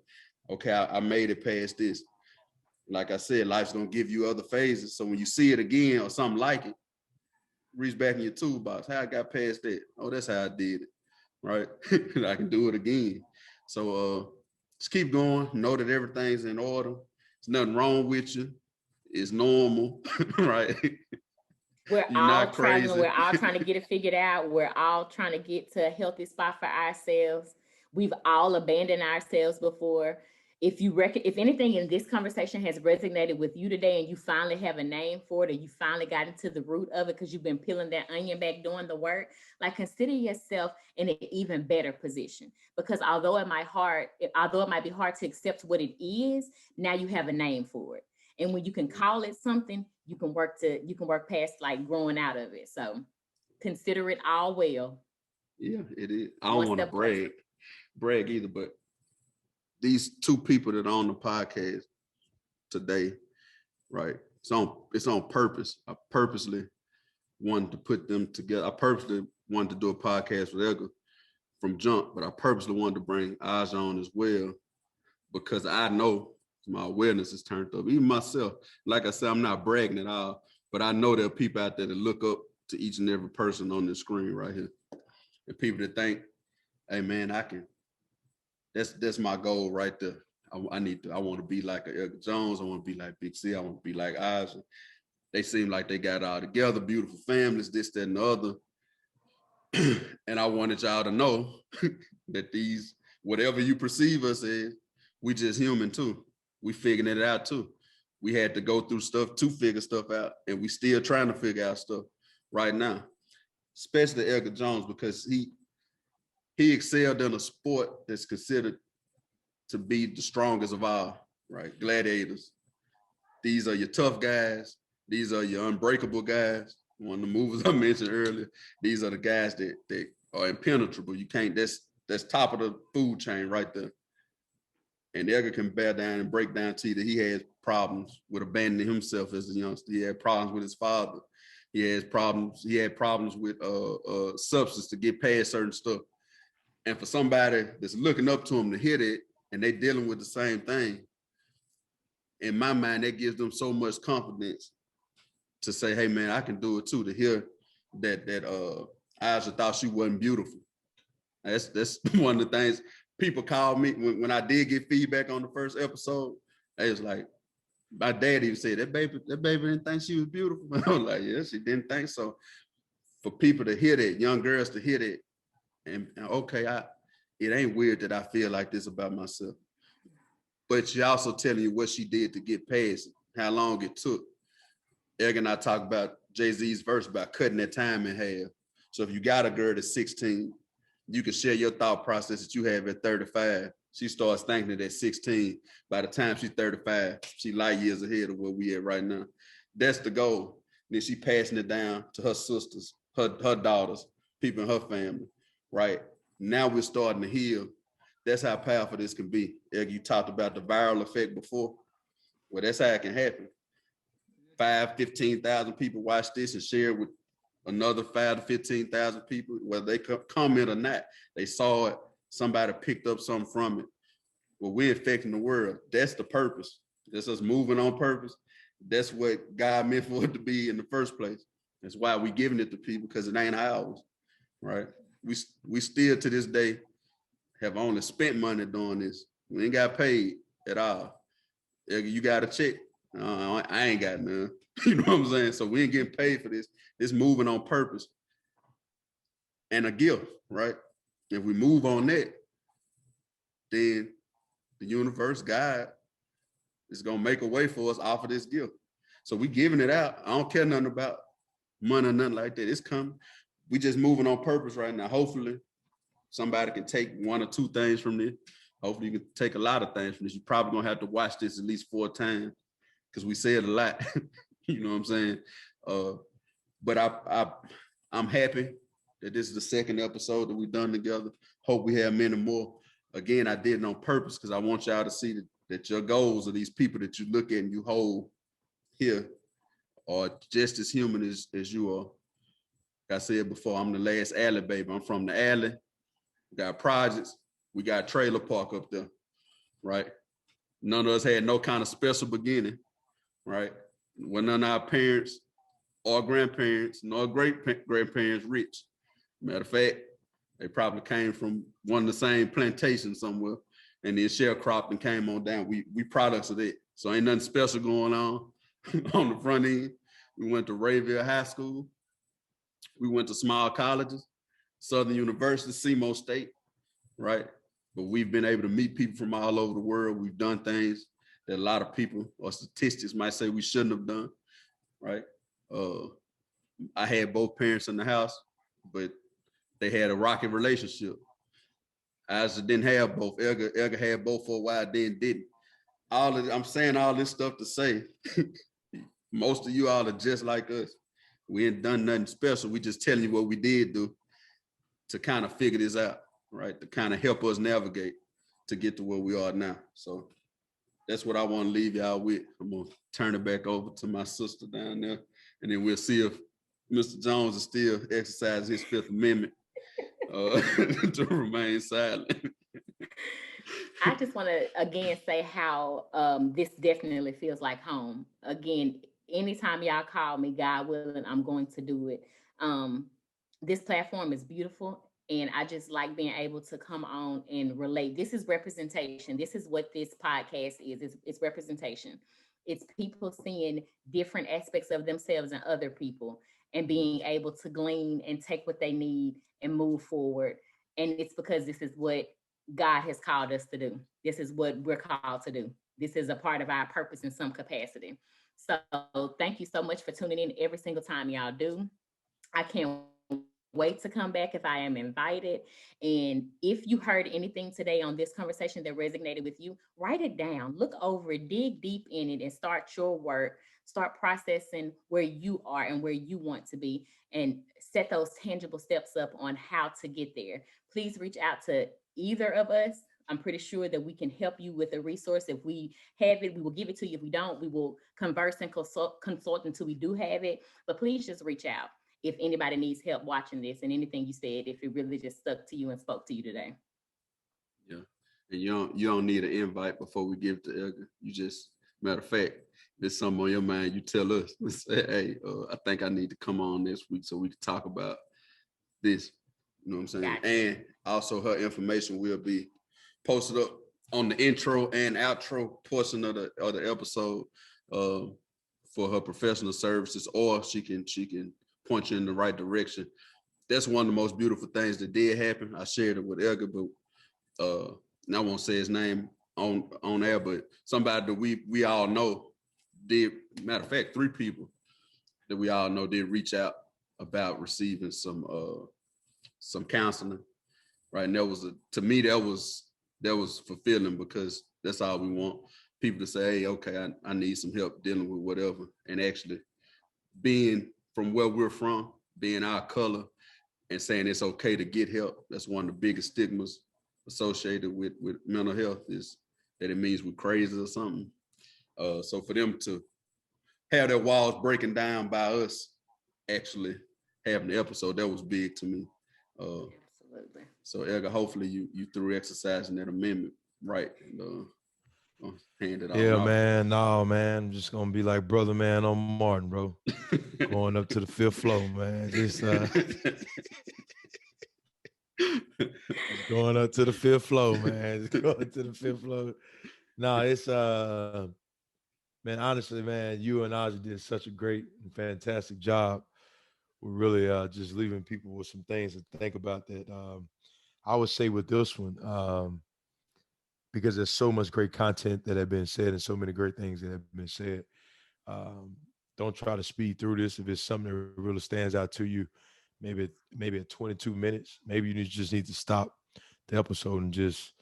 Okay, I made it past this. Like I said, life's gonna give you other phases. So when you see it again or something like it, reach back in your toolbox. How I got past that? Oh, that's how I did it, right? I can do it again. So just keep going. Know that everything's in order. There's nothing wrong with you. It's normal, right? We're all traveling. We're all trying to get it figured out. We're all trying to get to a healthy spot for ourselves. We've all abandoned ourselves before. If anything in this conversation has resonated with you today and you finally have a name for it, or you finally got into the root of it because you've been peeling that onion back doing the work, like, consider yourself in an even better position. Because although it might be hard to accept what it is, now you have a name for it. And when you can call it something, you can work past like growing out of it. So consider it all well. Yeah, it is. I don't want to brag either, but these two people that are on the podcast today, right? It's on purpose. I purposely wanted to put them together. I purposely wanted to do a podcast with Eja from jump, but I purposely wanted to bring Eja on as well, because I know my awareness is turned up. Even myself, like I said, I'm not bragging at all, but I know there are people out there that look up to each and every person on the screen right here, and people that think, hey man, I can. That's my goal right there. I want to be like a Eja Jones. I want to be like Big C. I want to be like Eja. They seem like they got all together, beautiful families, this, that, and the other. And I wanted y'all to know that whatever you perceive us as, we just human too. We figuring it out too. We had to go through stuff to figure stuff out, and we still trying to figure out stuff right now. Especially Eja Jones, because he excelled in a sport that's considered to be the strongest of all, right? Gladiators. These are your tough guys. These are your unbreakable guys. One of the movies I mentioned earlier, these are the guys that are impenetrable. You can't, that's top of the food chain right there. And Edgar can bear down and break down to you that he has problems with abandoning himself as a youngster. He had problems with his father. He had problems with substance to get past certain stuff. And for somebody that's looking up to him to hear that, and they dealing with the same thing, in my mind, that gives them so much confidence to say, hey man, I can do it too, to hear that Eja thought she wasn't beautiful. That's one of the things people called me when I did get feedback on the first episode. They was like, my dad even said, that baby didn't think she was beautiful. I was like, yeah, she didn't think so. For people to hear that, young girls to hear that, and okay, it ain't weird that I feel like this about myself. But she also telling you what she did to get past it, how long it took. Egg and I talk about Jay-Z's verse about cutting that time in half. So if you got a girl that's 16, you can share your thought process that you have at 35. She starts thinking it at 16. By the time she's 35, she light years ahead of where we at right now. That's the goal. And then she passing it down to her sisters, her daughters, people in her family, right? Now we're starting to heal. That's how powerful this can be. Egg, you talked about the viral effect before. Well, that's how it can happen. 15,000 people watch this and share with another 5 to 15,000 people, whether they comment or not. They saw it, somebody picked up something from it. Well, we're affecting the world. That's the purpose. That's us moving on purpose. That's what God meant for it to be in the first place. That's why we're giving it to people, because it ain't ours, right? We still to this day have only spent money doing this. We ain't got paid at all. You got a check. I ain't got none. You know what I'm saying? So we ain't getting paid for this. This moving on purpose and a gift, right? If we move on that, then the universe, God, is gonna make a way for us off of this gift. So we giving it out. I don't care nothing about money or nothing like that. It's coming. We just moving on purpose right now. Hopefully somebody can take 1 or 2 things from this. Hopefully you can take a lot of things from this. You're probably gonna have to watch this at least 4 times because we said a lot. You know what I'm saying? But I'm happy that this is the 2nd episode that we've done together. Hope we have many more. Again, I did it on purpose because I want y'all to see that your goals are these people that you look at and you hold here are just as human as you are. Like I said before, I'm the last alley baby. I'm from the alley. We got projects. We got trailer park up there, right? None of us had no kind of special beginning, right? When none of our parents or grandparents nor great-grandparents rich. Matter of fact, they probably came from one of the same plantations somewhere and then sharecropped and came on down. We products of that. So ain't nothing special going on on the front end. We went to Rayville High School. We went to small colleges, Southern University, SEMO State, right? But we've been able to meet people from all over the world. We've done things that a lot of people or statistics might say we shouldn't have done, right? I had both parents in the house, but they had a rocky relationship. I just didn't have both. Edgar had both for a while, then didn't. I'm saying all this stuff to say, most of you all are just like us. We ain't done nothing special. We just telling you what we did do to kind of figure this out, right? To kind of help us navigate to get to where we are now. So that's what I want to leave y'all with. I'm gonna turn it back over to my sister down there, and then we'll see if Mr. Jones is still exercising his 5th Amendment to remain silent. I just want to again say how this definitely feels like home. Again, anytime y'all call me, God willing, I'm going to do it. This platform is beautiful, and I just like being able to come on and relate. This is representation. This is what this podcast is. It's representation. It's people seeing different aspects of themselves and other people and being able to glean and take what they need and move forward. And it's because this is what God has called us to do. This is what we're called to do. This is a part of our purpose in some capacity. So thank you so much for tuning in every single time y'all do. I can't wait to come back if I am invited. And if you heard anything today on this conversation that resonated with you, write it down, look over it, dig deep in it, and start your work. Start processing where you are and where you want to be, and set those tangible steps up on how to get there. Please reach out to either of us. I'm pretty sure that we can help you with a resource. If we have it, we will give it to you. If we don't, we will converse and consult until we do have it. But please just reach out if anybody needs help watching this, and anything you said, if it really just stuck to you and spoke to you today. Yeah. And you don't need an invite before we give it to Eja. You just, matter of fact, if there's something on your mind, you tell us. Say, hey, I think I need to come on this week so we can talk about this. You know what I'm saying? Gotcha. And also her information will be posted up on the intro and outro portion of the episode for her professional services, or she can point you in the right direction. That's one of the most beautiful things that did happen. I shared it with Eja, but and I won't say his name on air, but somebody that we all know did. Matter of fact, 3 people that we all know did reach out about receiving some counseling, right? And that was to me that was fulfilling, because that's all we want, people to say, hey, okay, I need some help dealing with whatever. And actually being from where we're from, being our color, and saying it's okay to get help. That's one of the biggest stigmas associated with mental health, is that it means we're crazy or something. So for them to have their walls breaking down by us actually having the episode, that was big to me. Absolutely. So Eja, hopefully you through exercising that amendment right, and hand it Yeah, off. man. No, man. I'm just gonna be like Brother Man on Martin, bro. Going up to the 5th floor, man. Just going up to the 5th floor, man. Just going to the 5th floor. No, it's man, honestly, man, you and Aja did such a great and fantastic job. We're really just leaving people with some things to think about. That I would say with this one, because there's so much great content that have been said and so many great things that have been said. Um, don't try to speed through this. If it's something that really stands out to you, maybe at 22 minutes, maybe you just need to stop the episode and just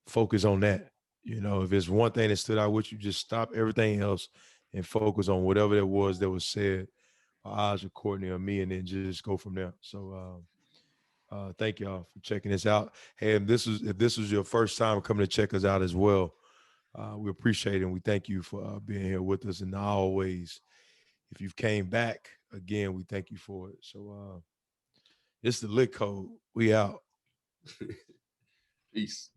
focus on that. You know, if it's one thing that stood out with you, just stop everything else and focus on whatever that was said by Oz or Courtney or me, and then just go from there. So thank y'all for checking this out. Hey, if this was your first time coming to check us out as well, we appreciate it, and we thank you for being here with us. And always, if you've came back again, we thank you for it. So it's the Lit Code. We out. Peace.